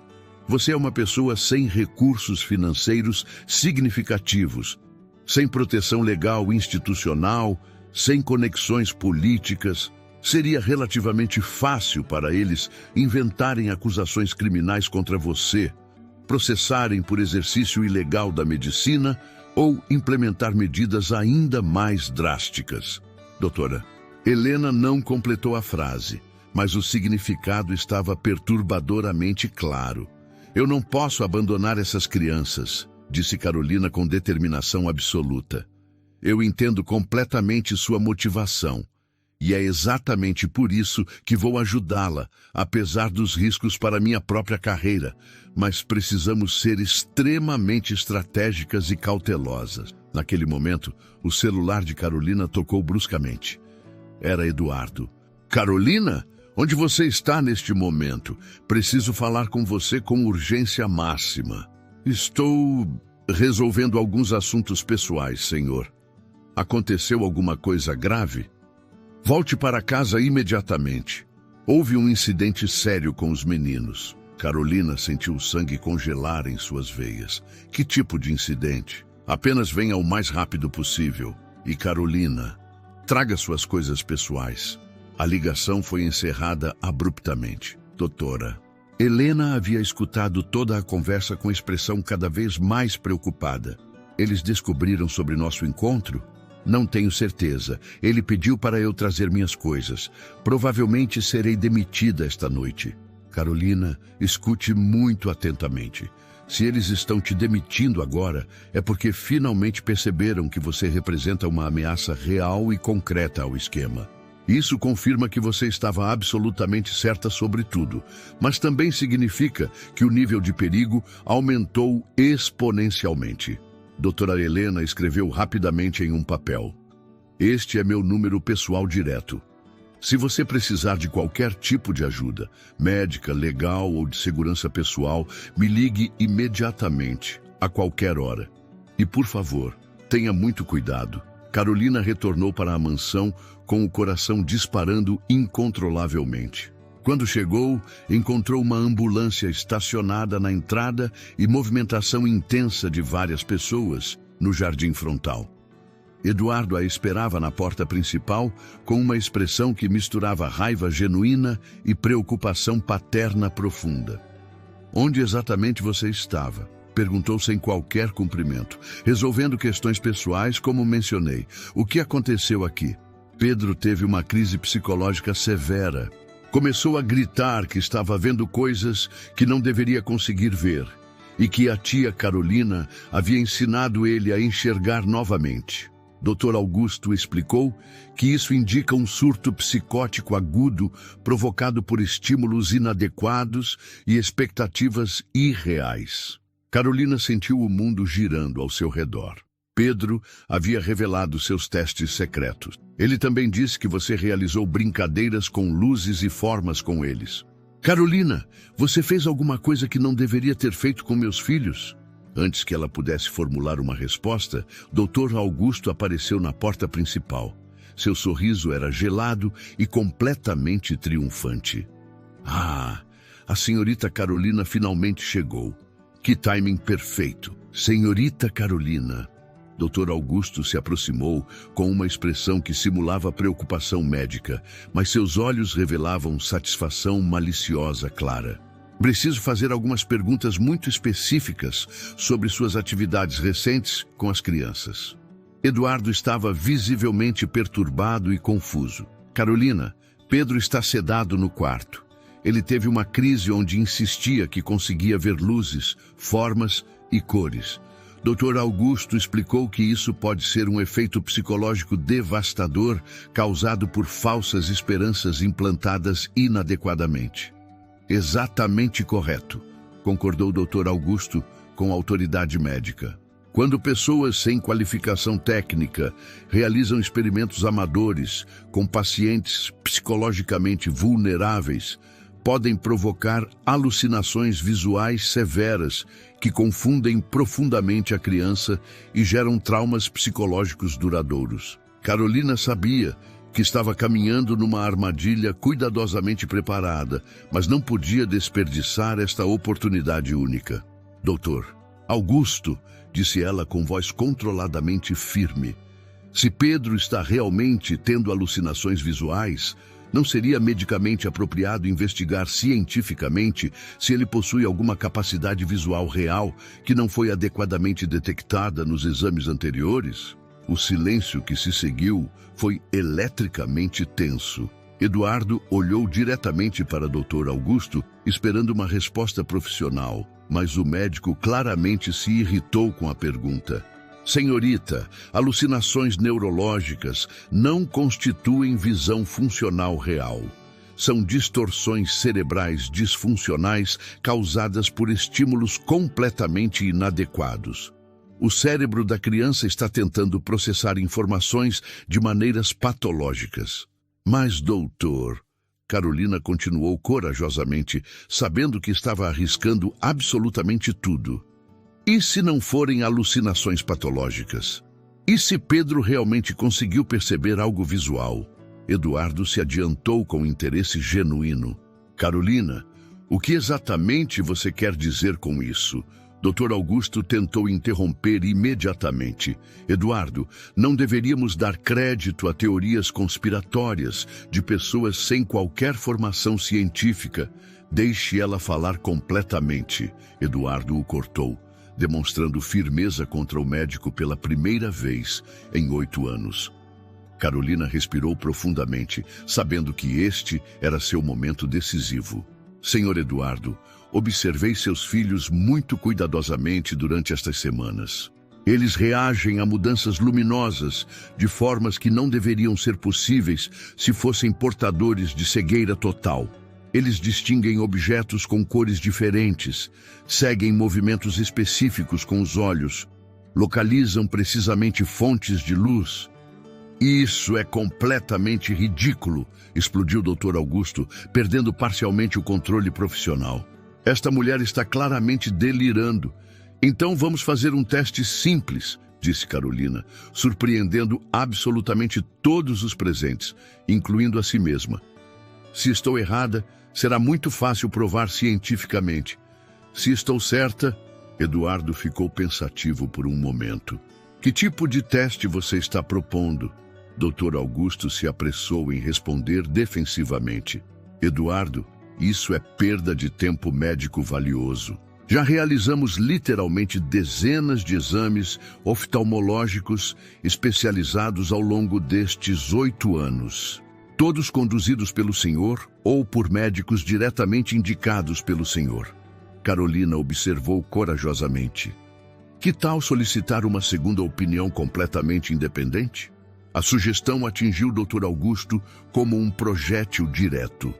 Você é uma pessoa sem recursos financeiros significativos, sem proteção legal institucional, sem conexões políticas. Seria relativamente fácil para eles inventarem acusações criminais contra você, processarem por exercício ilegal da medicina ou implementar medidas ainda mais drásticas. Doutora, Helena não completou a frase, mas o significado estava perturbadoramente claro. Eu não posso abandonar essas crianças, disse Carolina com determinação absoluta. Eu entendo completamente sua motivação, e é exatamente por isso que vou ajudá-la, apesar dos riscos para minha própria carreira. Mas precisamos ser extremamente estratégicas e cautelosas. Naquele momento, o celular de Carolina tocou bruscamente. Era Eduardo. Carolina? Onde você está neste momento? Preciso falar com você com urgência máxima. Estou resolvendo alguns assuntos pessoais, senhor. Aconteceu alguma coisa grave? Volte para casa imediatamente. Houve um incidente sério com os meninos. Carolina sentiu o sangue congelar em suas veias. Que tipo de incidente? Apenas venha o mais rápido possível. E Carolina, traga suas coisas pessoais. A ligação foi encerrada abruptamente. Doutora. Helena havia escutado toda a conversa com expressão cada vez mais preocupada. Eles descobriram sobre nosso encontro? Não tenho certeza. Ele pediu para eu trazer minhas coisas. Provavelmente serei demitida esta noite. Carolina, escute muito atentamente. Se eles estão te demitindo agora, é porque finalmente perceberam que você representa uma ameaça real e concreta ao esquema. Isso confirma que você estava absolutamente certa sobre tudo, mas também significa que o nível de perigo aumentou exponencialmente. Doutora Helena escreveu rapidamente em um papel. Este é meu número pessoal direto. Se você precisar de qualquer tipo de ajuda, médica, legal ou de segurança pessoal, me ligue imediatamente, a qualquer hora. E por favor, tenha muito cuidado. Carolina retornou para a mansão com o coração disparando incontrolavelmente. Quando chegou, encontrou uma ambulância estacionada na entrada e movimentação intensa de várias pessoas no jardim frontal. Eduardo a esperava na porta principal com uma expressão que misturava raiva genuína e preocupação paterna profunda. Onde exatamente você estava? Perguntou sem qualquer cumprimento, resolvendo questões pessoais, como mencionei. O que aconteceu aqui? Pedro teve uma crise psicológica severa. Começou a gritar que estava vendo coisas que não deveria conseguir ver e que a tia Carolina havia ensinado ele a enxergar novamente. Dr. Augusto explicou que isso indica um surto psicótico agudo provocado por estímulos inadequados e expectativas irreais. Carolina sentiu o mundo girando ao seu redor. Pedro havia revelado seus testes secretos. Ele também disse que você realizou brincadeiras com luzes e formas com eles. Carolina, você fez alguma coisa que não deveria ter feito com meus filhos? Antes que ela pudesse formular uma resposta, Dr. Augusto apareceu na porta principal. Seu sorriso era gelado e completamente triunfante. Ah, a senhorita Carolina finalmente chegou. Que timing perfeito. Senhorita Carolina. Dr. Augusto se aproximou com uma expressão que simulava preocupação médica, mas seus olhos revelavam satisfação maliciosa clara. Preciso fazer algumas perguntas muito específicas sobre suas atividades recentes com as crianças. Eduardo estava visivelmente perturbado e confuso. Carolina, Pedro está sedado no quarto. Ele teve uma crise onde insistia que conseguia ver luzes, formas e cores. Dr. Augusto explicou que isso pode ser um efeito psicológico devastador causado por falsas esperanças implantadas inadequadamente. Exatamente correto, concordou Dr. Augusto com autoridade médica. Quando pessoas sem qualificação técnica realizam experimentos amadores com pacientes psicologicamente vulneráveis, podem provocar alucinações visuais severas que confundem profundamente a criança e geram traumas psicológicos duradouros. Carolina sabia que estava caminhando numa armadilha cuidadosamente preparada, mas não podia desperdiçar esta oportunidade única. Doutor, Augusto, disse ela com voz controladamente firme, se Pedro está realmente tendo alucinações visuais, não seria medicamente apropriado investigar cientificamente se ele possui alguma capacidade visual real que não foi adequadamente detectada nos exames anteriores? O silêncio que se seguiu foi eletricamente tenso. Eduardo olhou diretamente para Dr. Augusto, esperando uma resposta profissional, mas o médico claramente se irritou com a pergunta. Senhorita, alucinações neurológicas não constituem visão funcional real. São distorções cerebrais disfuncionais causadas por estímulos completamente inadequados. O cérebro da criança está tentando processar informações de maneiras patológicas. Mas, doutor, Carolina continuou corajosamente, sabendo que estava arriscando absolutamente tudo. E se não forem alucinações patológicas? E se Pedro realmente conseguiu perceber algo visual? Eduardo se adiantou com interesse genuíno. Carolina, o que exatamente você quer dizer com isso? Dr. Augusto tentou interromper imediatamente. Eduardo, não deveríamos dar crédito a teorias conspiratórias de pessoas sem qualquer formação científica. Deixe ela falar completamente. Eduardo o cortou, demonstrando firmeza contra o médico pela primeira vez em 8 anos. Carolina respirou profundamente, sabendo que este era seu momento decisivo. Senhor Eduardo, observei seus filhos muito cuidadosamente durante estas semanas. Eles reagem a mudanças luminosas de formas que não deveriam ser possíveis se fossem portadores de cegueira total. Eles distinguem objetos com cores diferentes, seguem movimentos específicos com os olhos, localizam precisamente fontes de luz. Isso é completamente ridículo, explodiu o Dr. Augusto, perdendo parcialmente o controle profissional. Esta mulher está claramente delirando. Então vamos fazer um teste simples, disse Carolina, surpreendendo absolutamente todos os presentes, incluindo a si mesma. Se estou errada, será muito fácil provar cientificamente. Se estou certa, Eduardo ficou pensativo por um momento. Que tipo de teste você está propondo? Dr. Augusto se apressou em responder defensivamente. Eduardo, isso é perda de tempo médico valioso. Já realizamos literalmente dezenas de exames oftalmológicos especializados ao longo destes 8 anos. Todos conduzidos pelo senhor ou por médicos diretamente indicados pelo senhor. Carolina observou corajosamente. Que tal solicitar uma segunda opinião completamente independente? A sugestão atingiu o Dr. Augusto como um projétil direto.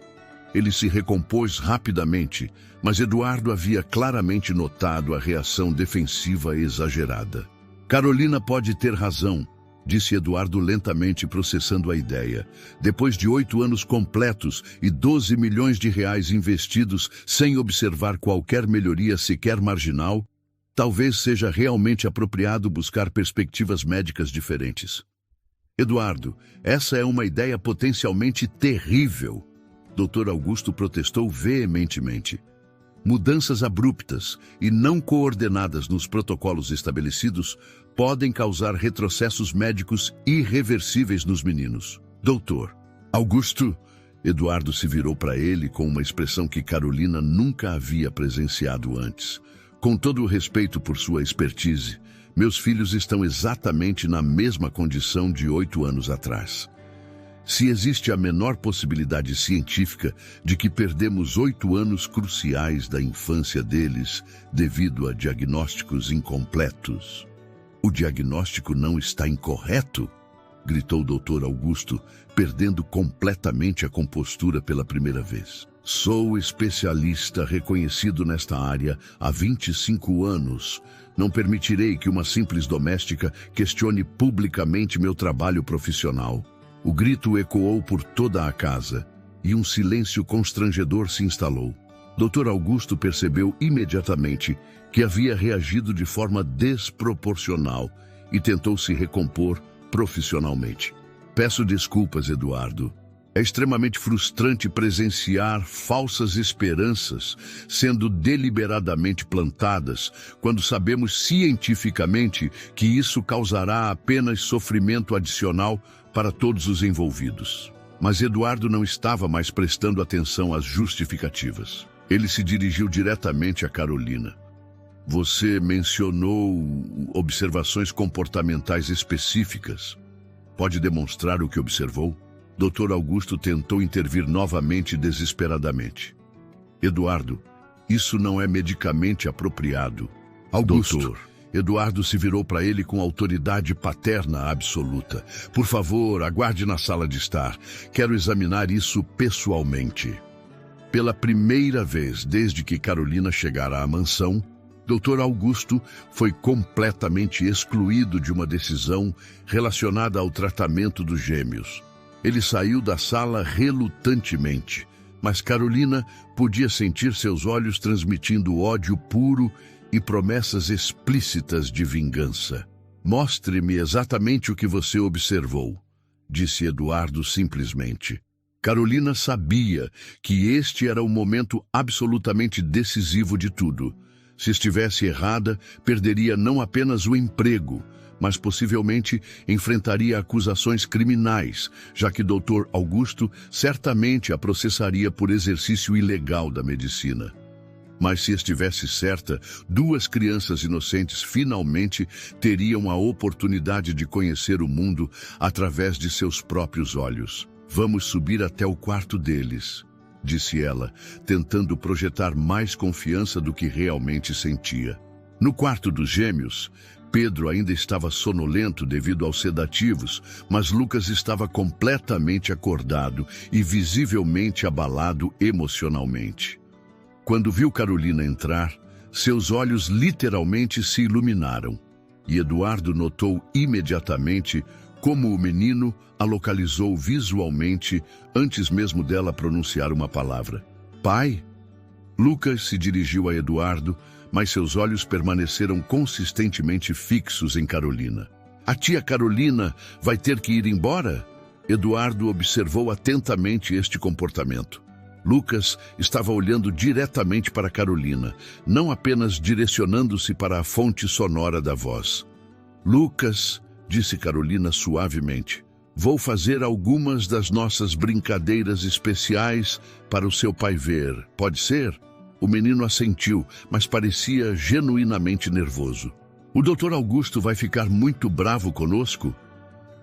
Ele se recompôs rapidamente, mas Eduardo havia claramente notado a reação defensiva exagerada. Carolina pode ter razão, disse Eduardo lentamente, processando a ideia. Depois de 8 anos completos e 12 milhões de reais investidos sem observar qualquer melhoria sequer marginal, talvez seja realmente apropriado buscar perspectivas médicas diferentes. Eduardo, essa é uma ideia potencialmente terrível. Dr. Augusto protestou veementemente. Mudanças abruptas e não coordenadas nos protocolos estabelecidos podem causar retrocessos médicos irreversíveis nos meninos. Doutor Augusto, Eduardo se virou para ele com uma expressão que Carolina nunca havia presenciado antes. Com todo o respeito por sua expertise, meus filhos estão exatamente na mesma condição de 8 anos atrás. Se existe a menor possibilidade científica de que perdemos 8 anos cruciais da infância deles devido a diagnósticos incompletos. O diagnóstico não está incorreto? Gritou o Dr. Augusto, perdendo completamente a compostura pela primeira vez. Sou especialista reconhecido nesta área há 25 anos. Não permitirei que uma simples doméstica questione publicamente meu trabalho profissional. O grito ecoou por toda a casa e um silêncio constrangedor se instalou. Dr. Augusto percebeu imediatamente que havia reagido de forma desproporcional e tentou se recompor profissionalmente. Peço desculpas, Eduardo. É extremamente frustrante presenciar falsas esperanças sendo deliberadamente plantadas quando sabemos cientificamente que isso causará apenas sofrimento adicional para todos os envolvidos. Mas Eduardo não estava mais prestando atenção às justificativas. Ele se dirigiu diretamente a Carolina. Você mencionou observações comportamentais específicas. Pode demonstrar o que observou? Dr. Augusto tentou intervir novamente desesperadamente. Eduardo, isso não é medicamente apropriado. Augusto. Doutor. Eduardo se virou para ele com autoridade paterna absoluta. Por favor, aguarde na sala de estar. Quero examinar isso pessoalmente. Pela primeira vez desde que Carolina chegara à mansão, Dr. Augusto foi completamente excluído de uma decisão relacionada ao tratamento dos gêmeos. Ele saiu da sala relutantemente, mas Carolina podia sentir seus olhos transmitindo ódio puro e promessas explícitas de vingança. Mostre-me exatamente o que você observou, disse Eduardo simplesmente. Carolina sabia que este era o momento absolutamente decisivo de tudo. Se estivesse errada, perderia não apenas o emprego, mas possivelmente enfrentaria acusações criminais, já que Dr. Augusto certamente a processaria por exercício ilegal da medicina. Mas se estivesse certa, duas crianças inocentes finalmente teriam a oportunidade de conhecer o mundo através de seus próprios olhos. Vamos subir até o quarto deles, disse ela, tentando projetar mais confiança do que realmente sentia. No quarto dos gêmeos, Pedro ainda estava sonolento devido aos sedativos, mas Lucas estava completamente acordado e visivelmente abalado emocionalmente. Quando viu Carolina entrar, seus olhos literalmente se iluminaram, e Eduardo notou imediatamente como o menino a localizou visualmente antes mesmo dela pronunciar uma palavra. Pai? Lucas se dirigiu a Eduardo, mas seus olhos permaneceram consistentemente fixos em Carolina. A tia Carolina vai ter que ir embora? Eduardo observou atentamente este comportamento. Lucas estava olhando diretamente para Carolina, não apenas direcionando-se para a fonte sonora da voz. Lucas, disse Carolina suavemente, vou fazer algumas das nossas brincadeiras especiais para o seu pai ver. Pode ser? O menino assentiu, mas parecia genuinamente nervoso. O Dr. Augusto vai ficar muito bravo conosco?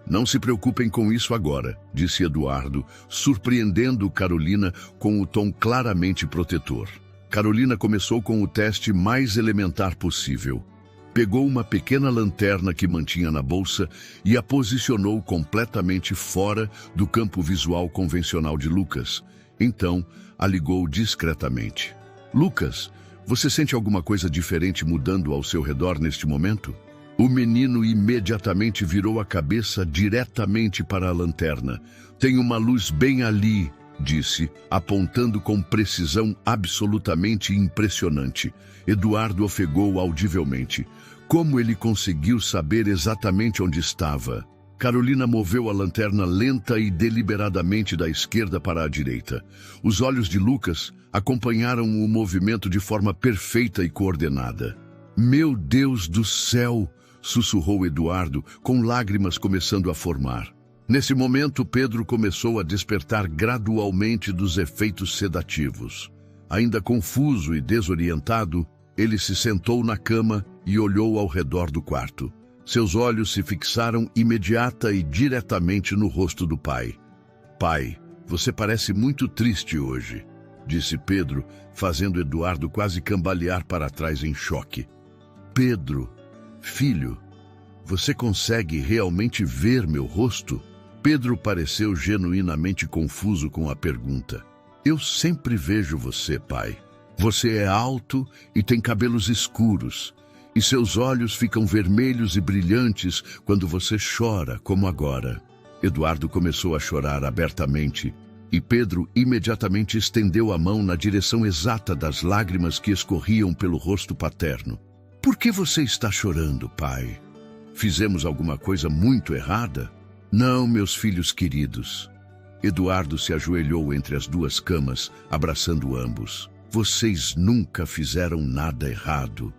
Não se preocupem com isso agora, disse Eduardo, surpreendendo Carolina com o tom claramente protetor. Carolina começou com o teste mais elementar possível. Pegou uma pequena lanterna que mantinha na bolsa e a posicionou completamente fora do campo visual convencional de Lucas. Então, a ligou discretamente. Lucas, você sente alguma coisa diferente mudando ao seu redor neste momento? O menino imediatamente virou a cabeça diretamente para a lanterna. Tem uma luz bem ali, disse, apontando com precisão absolutamente impressionante. Eduardo ofegou audivelmente. Como ele conseguiu saber exatamente onde estava? Carolina moveu a lanterna lenta e deliberadamente da esquerda para a direita. Os olhos de Lucas acompanharam o movimento de forma perfeita e coordenada. Meu Deus do céu! Sussurrou Eduardo, com lágrimas começando a formar. Nesse momento, Pedro começou a despertar gradualmente dos efeitos sedativos. Ainda confuso e desorientado, ele se sentou na cama e olhou ao redor do quarto. Seus olhos se fixaram imediata e diretamente no rosto do pai. Pai, você parece muito triste hoje, disse Pedro, fazendo Eduardo quase cambalear para trás em choque. Pedro, filho, você consegue realmente ver meu rosto? Pedro pareceu genuinamente confuso com a pergunta. Eu sempre vejo você, pai. Você é alto e tem cabelos escuros, e seus olhos ficam vermelhos e brilhantes quando você chora, como agora. Eduardo começou a chorar abertamente, e Pedro imediatamente estendeu a mão na direção exata das lágrimas que escorriam pelo rosto paterno. Por que você está chorando, pai? Fizemos alguma coisa muito errada? Não, meus filhos queridos. Eduardo se ajoelhou entre as duas camas, abraçando ambos. Vocês nunca fizeram nada errado.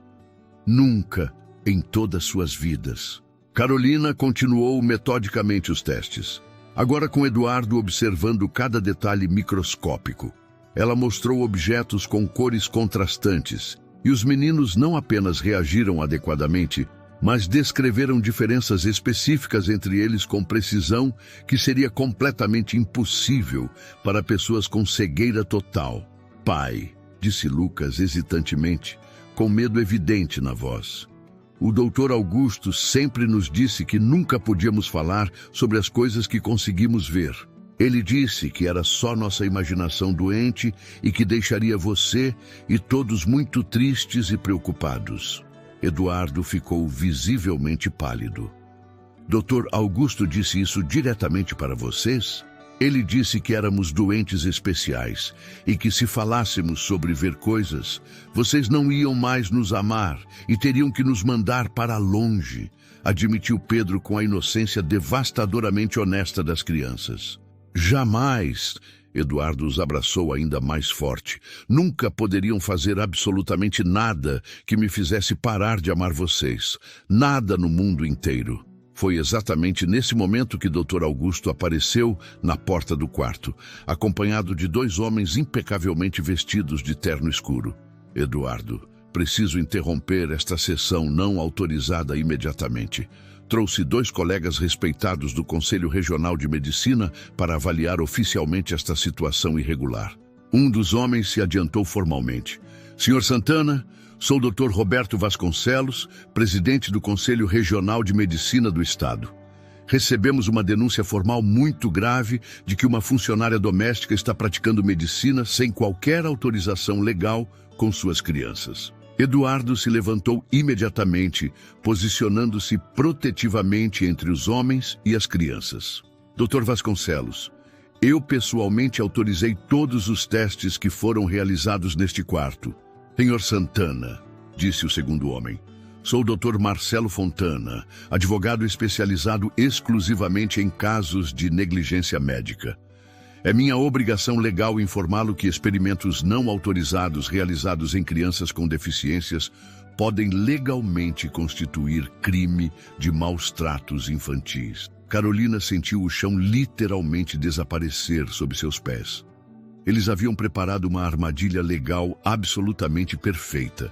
Nunca em todas suas vidas. Carolina continuou metodicamente os testes, agora com Eduardo observando cada detalhe microscópico. Ela mostrou objetos com cores contrastantes, e os meninos não apenas reagiram adequadamente, mas descreveram diferenças específicas entre eles com precisão que seria completamente impossível para pessoas com cegueira total. Pai, disse Lucas hesitantemente, com medo evidente na voz. O Dr. Augusto sempre nos disse que nunca podíamos falar sobre as coisas que conseguimos ver. Ele disse que era só nossa imaginação doente e que deixaria você e todos muito tristes e preocupados. Eduardo ficou visivelmente pálido. Dr. Augusto disse isso diretamente para vocês? Ele disse que éramos doentes especiais e que se falássemos sobre ver coisas, vocês não iam mais nos amar e teriam que nos mandar para longe, admitiu Pedro com a inocência devastadoramente honesta das crianças. Jamais! Eduardo os abraçou ainda mais forte. Nunca poderiam fazer absolutamente nada que me fizesse parar de amar vocês. Nada no mundo inteiro. Foi exatamente nesse momento que Dr. Augusto apareceu na porta do quarto, acompanhado de 2 homens impecavelmente vestidos de terno escuro. Eduardo, preciso interromper esta sessão não autorizada imediatamente. Trouxe 2 colegas respeitados do Conselho Regional de Medicina para avaliar oficialmente esta situação irregular. Um dos homens se adiantou formalmente. Senhor Santana, sou o Dr. Roberto Vasconcelos, presidente do Conselho Regional de Medicina do Estado. Recebemos uma denúncia formal muito grave de que uma funcionária doméstica está praticando medicina sem qualquer autorização legal com suas crianças. Eduardo se levantou imediatamente, posicionando-se protetivamente entre os homens e as crianças. Dr. Vasconcelos, eu pessoalmente autorizei todos os testes que foram realizados neste quarto. Senhor Santana, disse o segundo homem, sou o Dr. Marcelo Fontana, advogado especializado exclusivamente em casos de negligência médica. É minha obrigação legal informá-lo que experimentos não autorizados realizados em crianças com deficiências podem legalmente constituir crime de maus tratos infantis. Carolina sentiu o chão literalmente desaparecer sob seus pés. Eles haviam preparado uma armadilha legal absolutamente perfeita.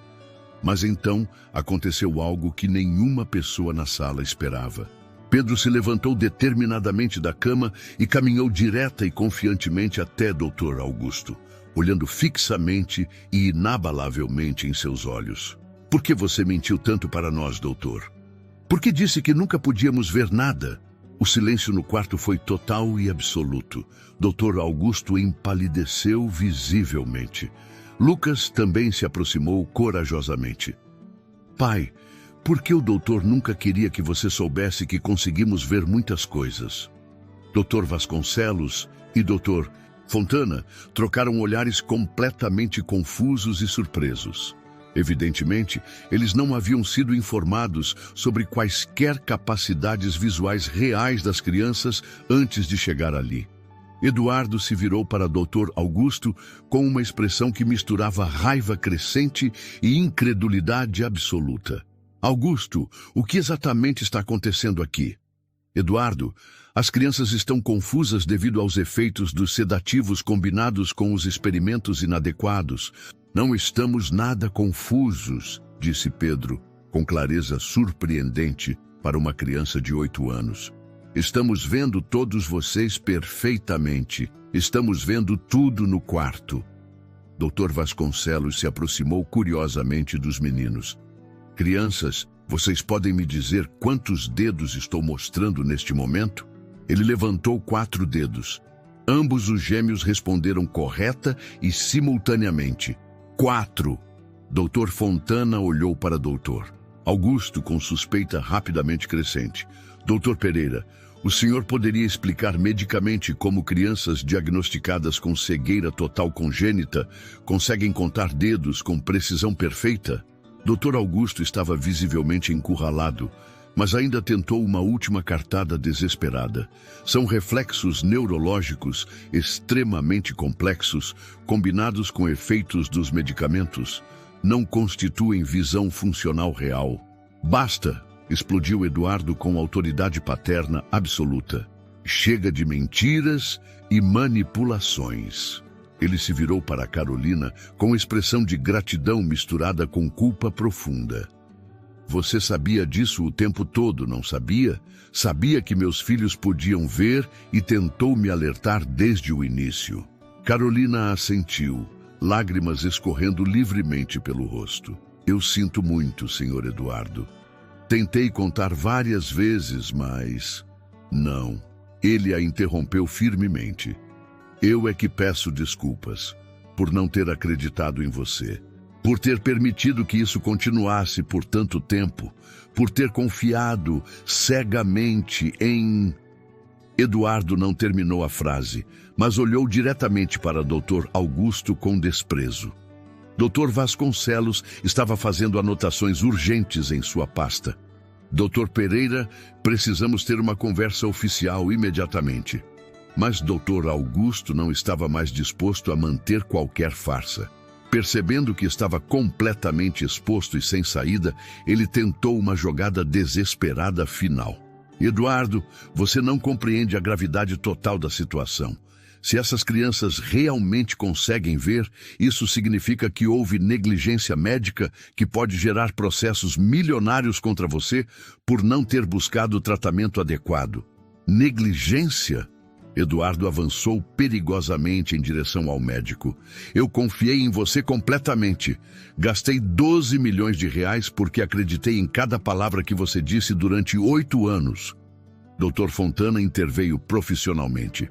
Mas então aconteceu algo que nenhuma pessoa na sala esperava. Pedro se levantou determinadamente da cama e caminhou direta e confiantemente até Dr. Augusto, olhando fixamente e inabalavelmente em seus olhos. Por que você mentiu tanto para nós, doutor? Por que disse que nunca podíamos ver nada? O silêncio no quarto foi total e absoluto. Dr. Augusto empalideceu visivelmente. Lucas também se aproximou corajosamente. Pai, por que o doutor nunca queria que você soubesse que conseguimos ver muitas coisas? Dr. Vasconcelos e Dr. Fontana trocaram olhares completamente confusos e surpresos. Evidentemente, eles não haviam sido informados sobre quaisquer capacidades visuais reais das crianças antes de chegar ali. Eduardo se virou para Dr. Augusto com uma expressão que misturava raiva crescente e incredulidade absoluta. Augusto, o que exatamente está acontecendo aqui? Eduardo, as crianças estão confusas devido aos efeitos dos sedativos combinados com os experimentos inadequados. Não estamos nada confusos, disse Pedro, com clareza surpreendente para uma criança de 8 anos. Estamos vendo todos vocês perfeitamente. Estamos vendo tudo no quarto. Dr. Vasconcelos se aproximou curiosamente dos meninos. Crianças, vocês podem me dizer quantos dedos estou mostrando neste momento? Ele levantou 4 dedos. Ambos os gêmeos responderam correta e simultaneamente. 4. Dr. Fontana olhou para Dr. Augusto com suspeita rapidamente crescente. Dr. Pereira, o senhor poderia explicar medicamente como crianças diagnosticadas com cegueira total congênita conseguem contar dedos com precisão perfeita? Dr. Augusto estava visivelmente encurralado, mas ainda tentou uma última cartada desesperada. São reflexos neurológicos extremamente complexos, combinados com efeitos dos medicamentos. Não constituem visão funcional real. Basta! Explodiu Eduardo com autoridade paterna absoluta. Chega de mentiras e manipulações. Ele se virou para Carolina com expressão de gratidão misturada com culpa profunda. Você sabia disso o tempo todo, não sabia? Sabia que meus filhos podiam ver e tentou me alertar desde o início. Carolina assentiu, lágrimas escorrendo livremente pelo rosto. Eu sinto muito, Sr. Eduardo. Tentei contar várias vezes, mas... Não. Ele a interrompeu firmemente. Eu é que peço desculpas por não ter acreditado em você, por ter permitido que isso continuasse por tanto tempo, por ter confiado cegamente em... Eduardo não terminou a frase, mas olhou diretamente para Dr. Augusto com desprezo. Dr. Vasconcelos estava fazendo anotações urgentes em sua pasta. Dr. Pereira, precisamos ter uma conversa oficial imediatamente. Mas Dr. Augusto não estava mais disposto a manter qualquer farsa. Percebendo que estava completamente exposto e sem saída, ele tentou uma jogada desesperada final. Eduardo, você não compreende a gravidade total da situação. Se essas crianças realmente conseguem ver, isso significa que houve negligência médica que pode gerar processos milionários contra você por não ter buscado o tratamento adequado. Negligência? Eduardo avançou perigosamente em direção ao médico. Eu confiei em você completamente. Gastei 12 milhões de reais porque acreditei em cada palavra que você disse durante 8 anos. Dr. Fontana interveio profissionalmente.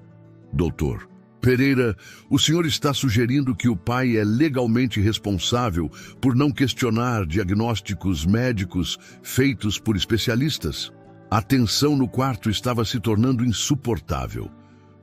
Doutor Pereira, o senhor está sugerindo que o pai é legalmente responsável por não questionar diagnósticos médicos feitos por especialistas? A tensão no quarto estava se tornando insuportável.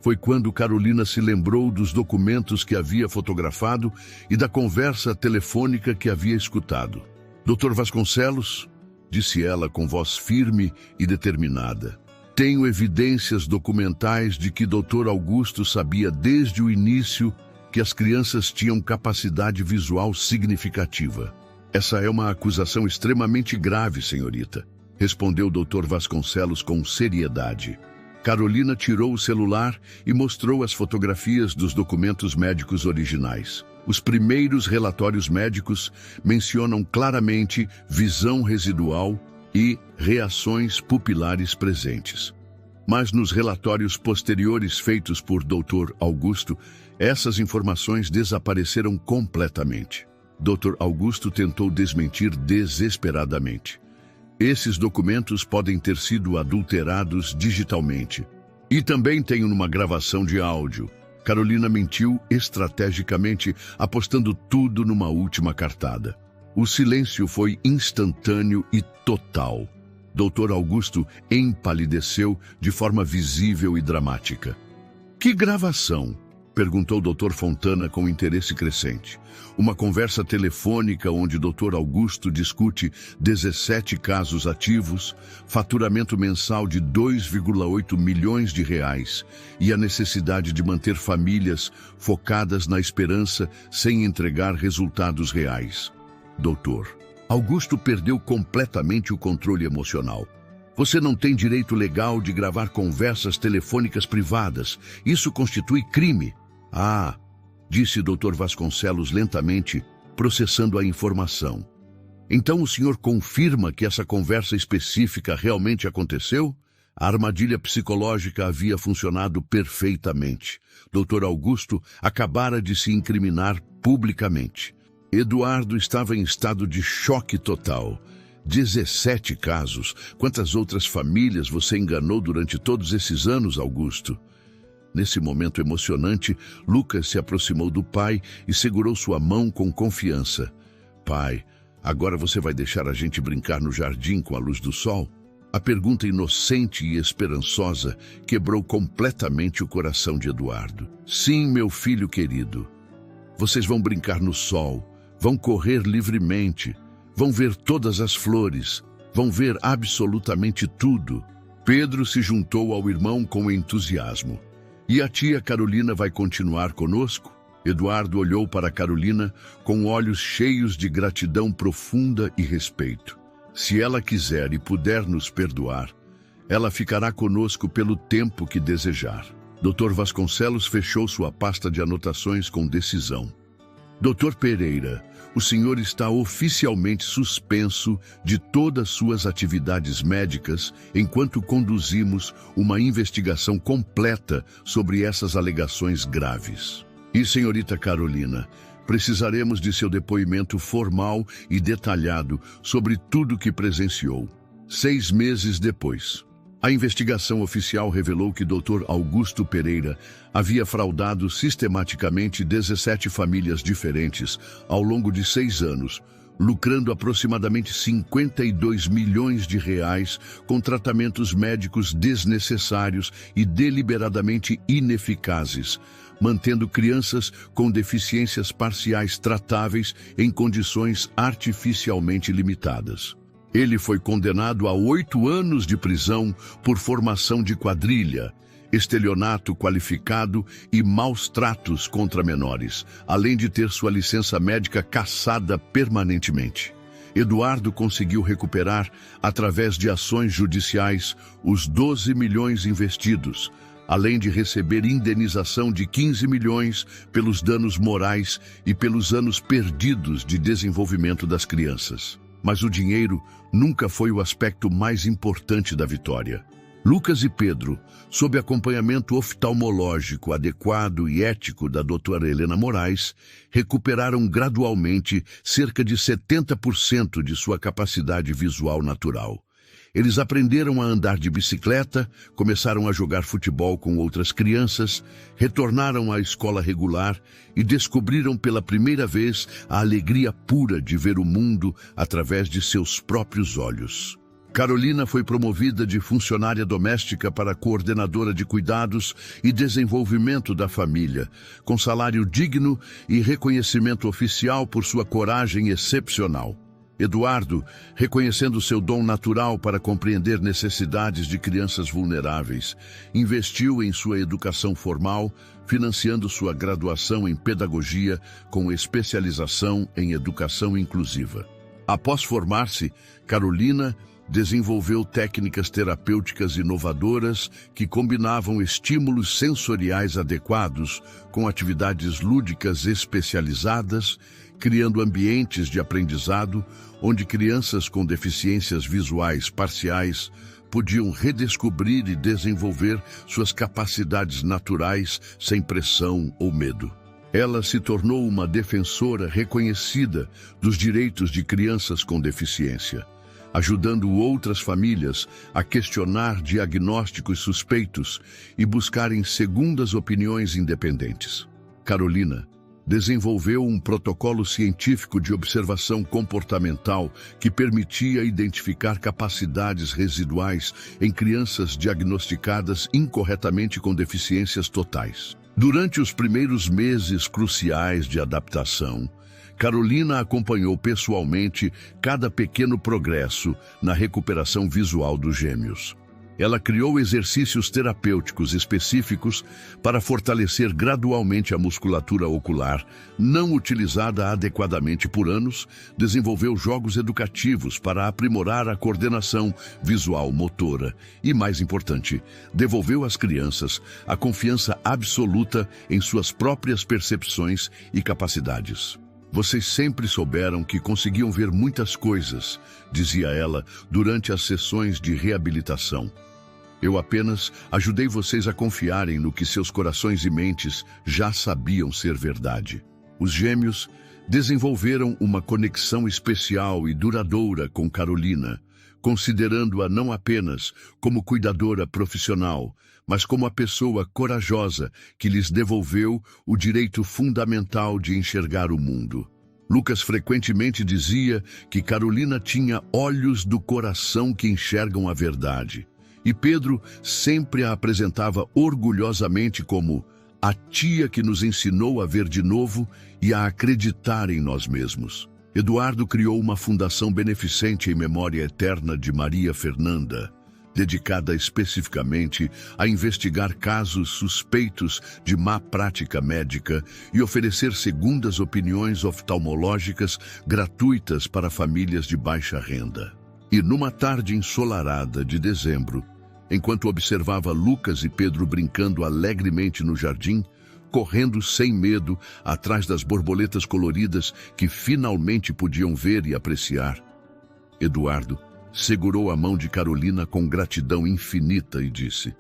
Foi quando Carolina se lembrou dos documentos que havia fotografado e da conversa telefônica que havia escutado. Dr. Vasconcelos, disse ela com voz firme e determinada. Tenho evidências documentais de que Dr. Augusto sabia desde o início que as crianças tinham capacidade visual significativa. Essa é uma acusação extremamente grave, senhorita, respondeu Dr. Vasconcelos com seriedade. Carolina tirou o celular e mostrou as fotografias dos documentos médicos originais. Os primeiros relatórios médicos mencionam claramente visão residual e reações pupilares presentes. Mas nos relatórios posteriores feitos por Dr. Augusto, essas informações desapareceram completamente. Dr. Augusto tentou desmentir desesperadamente. Esses documentos podem ter sido adulterados digitalmente. E também tenho uma gravação de áudio. Carolina mentiu estrategicamente, apostando tudo numa última cartada. O silêncio foi instantâneo e total. Dr. Augusto empalideceu de forma visível e dramática. Que gravação? Perguntou Dr. Fontana com interesse crescente. Uma conversa telefônica onde Dr. Augusto discute 17 casos ativos, faturamento mensal de 2,8 milhões de reais e a necessidade de manter famílias focadas na esperança sem entregar resultados reais. Doutor, Augusto perdeu completamente o controle emocional. Você não tem direito legal de gravar conversas telefônicas privadas. Isso constitui crime. Ah, disse Dr. Vasconcelos lentamente, processando a informação. Então o senhor confirma que essa conversa específica realmente aconteceu? A armadilha psicológica havia funcionado perfeitamente. Dr. Augusto acabara de se incriminar publicamente. Eduardo estava em estado de choque total. 17 casos. Quantas outras famílias você enganou durante todos esses anos, Augusto? Nesse momento emocionante, Lucas se aproximou do pai e segurou sua mão com confiança. Pai, agora você vai deixar a gente brincar no jardim com a luz do sol? A pergunta inocente e esperançosa quebrou completamente o coração de Eduardo. Sim, meu filho querido. Vocês vão brincar no sol. Vão correr livremente, vão ver todas as flores, vão ver absolutamente tudo. Pedro se juntou ao irmão com entusiasmo. E a tia Carolina vai continuar conosco? Eduardo olhou para Carolina com olhos cheios de gratidão profunda e respeito. Se ela quiser e puder nos perdoar, ela ficará conosco pelo tempo que desejar. Dr. Vasconcelos fechou sua pasta de anotações com decisão. Dr. Pereira, o senhor está oficialmente suspenso de todas suas atividades médicas enquanto conduzimos uma investigação completa sobre essas alegações graves. E, senhorita Carolina, precisaremos de seu depoimento formal e detalhado sobre tudo que presenciou. 6 meses depois. A investigação oficial revelou que Dr. Augusto Pereira havia fraudado sistematicamente 17 famílias diferentes ao longo de 6 anos, lucrando aproximadamente 52 milhões de reais com tratamentos médicos desnecessários e deliberadamente ineficazes, mantendo crianças com deficiências parciais tratáveis em condições artificialmente limitadas. Ele foi condenado a 8 anos de prisão por formação de quadrilha, estelionato qualificado e maus tratos contra menores, além de ter sua licença médica cassada permanentemente. Eduardo conseguiu recuperar, através de ações judiciais, os 12 milhões investidos, além de receber indenização de 15 milhões pelos danos morais e pelos anos perdidos de desenvolvimento das crianças. Mas o dinheiro nunca foi o aspecto mais importante da vitória. Lucas e Pedro, sob acompanhamento oftalmológico adequado e ético da doutora Helena Moraes, recuperaram gradualmente cerca de 70% de sua capacidade visual natural. Eles aprenderam a andar de bicicleta, começaram a jogar futebol com outras crianças, retornaram à escola regular e descobriram pela primeira vez a alegria pura de ver o mundo através de seus próprios olhos. Carolina foi promovida de funcionária doméstica para coordenadora de cuidados e desenvolvimento da família, com salário digno e reconhecimento oficial por sua coragem excepcional. Eduardo, reconhecendo seu dom natural para compreender necessidades de crianças vulneráveis, investiu em sua educação formal, financiando sua graduação em pedagogia com especialização em educação inclusiva. Após formar-se, Carolina desenvolveu técnicas terapêuticas inovadoras que combinavam estímulos sensoriais adequados com atividades lúdicas especializadas, criando ambientes de aprendizado onde crianças com deficiências visuais parciais podiam redescobrir e desenvolver suas capacidades naturais sem pressão ou medo. Ela se tornou uma defensora reconhecida dos direitos de crianças com deficiência, ajudando outras famílias a questionar diagnósticos suspeitos e buscarem segundas opiniões independentes. Carolina desenvolveu um protocolo científico de observação comportamental que permitia identificar capacidades residuais em crianças diagnosticadas incorretamente com deficiências totais. Durante os primeiros meses cruciais de adaptação, Carolina acompanhou pessoalmente cada pequeno progresso na recuperação visual dos gêmeos. Ela criou exercícios terapêuticos específicos para fortalecer gradualmente a musculatura ocular, não utilizada adequadamente por anos, desenvolveu jogos educativos para aprimorar a coordenação visual-motora e, mais importante, devolveu às crianças a confiança absoluta em suas próprias percepções e capacidades. Vocês sempre souberam que conseguiam ver muitas coisas, dizia ela durante as sessões de reabilitação. Eu apenas ajudei vocês a confiarem no que seus corações e mentes já sabiam ser verdade. Os gêmeos desenvolveram uma conexão especial e duradoura com Carolina, considerando-a não apenas como cuidadora profissional, mas como a pessoa corajosa que lhes devolveu o direito fundamental de enxergar o mundo. Lucas frequentemente dizia que Carolina tinha olhos do coração que enxergam a verdade. E Pedro sempre a apresentava orgulhosamente como a tia que nos ensinou a ver de novo e a acreditar em nós mesmos. Eduardo criou uma fundação beneficente em memória eterna de Maria Fernanda, dedicada especificamente a investigar casos suspeitos de má prática médica e oferecer segundas opiniões oftalmológicas gratuitas para famílias de baixa renda. E numa tarde ensolarada de dezembro, enquanto observava Lucas e Pedro brincando alegremente no jardim, correndo sem medo atrás das borboletas coloridas que finalmente podiam ver e apreciar, Eduardo segurou a mão de Carolina com gratidão infinita e disse: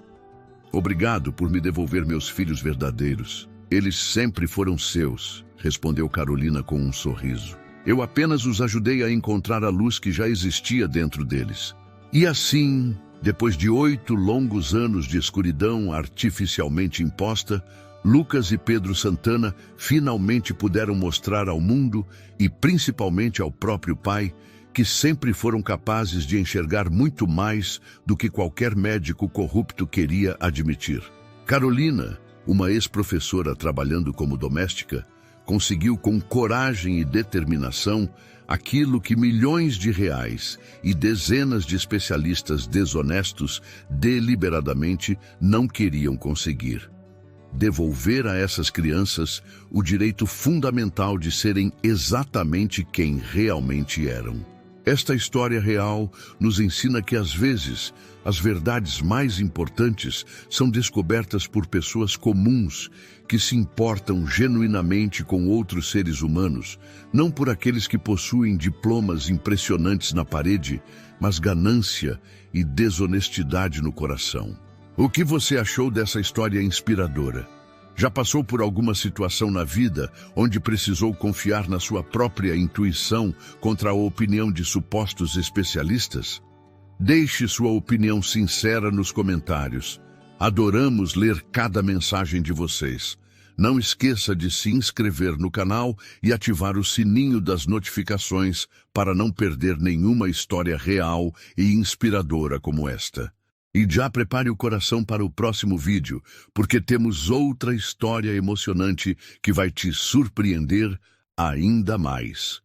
"Obrigado por me devolver meus filhos verdadeiros. Eles sempre foram seus", respondeu Carolina com um sorriso. "Eu apenas os ajudei a encontrar a luz que já existia dentro deles." E assim, depois de 8 longos anos de escuridão artificialmente imposta, Lucas e Pedro Santana finalmente puderam mostrar ao mundo, e principalmente ao próprio pai, que sempre foram capazes de enxergar muito mais do que qualquer médico corrupto queria admitir. Carolina, uma ex-professora trabalhando como doméstica, Conseguiu com coragem e determinação aquilo que milhões de reais e dezenas de especialistas desonestos deliberadamente não queriam conseguir. Devolver a essas crianças o direito fundamental de serem exatamente quem realmente eram. Esta história real nos ensina que, às vezes, as verdades mais importantes são descobertas por pessoas comuns que se importam genuinamente com outros seres humanos, não por aqueles que possuem diplomas impressionantes na parede, mas ganância e desonestidade no coração. O que você achou dessa história inspiradora? Já passou por alguma situação na vida onde precisou confiar na sua própria intuição contra a opinião de supostos especialistas? Deixe sua opinião sincera nos comentários. Adoramos ler cada mensagem de vocês. Não esqueça de se inscrever no canal e ativar o sininho das notificações para não perder nenhuma história real e inspiradora como esta. E já prepare o coração para o próximo vídeo, porque temos outra história emocionante que vai te surpreender ainda mais.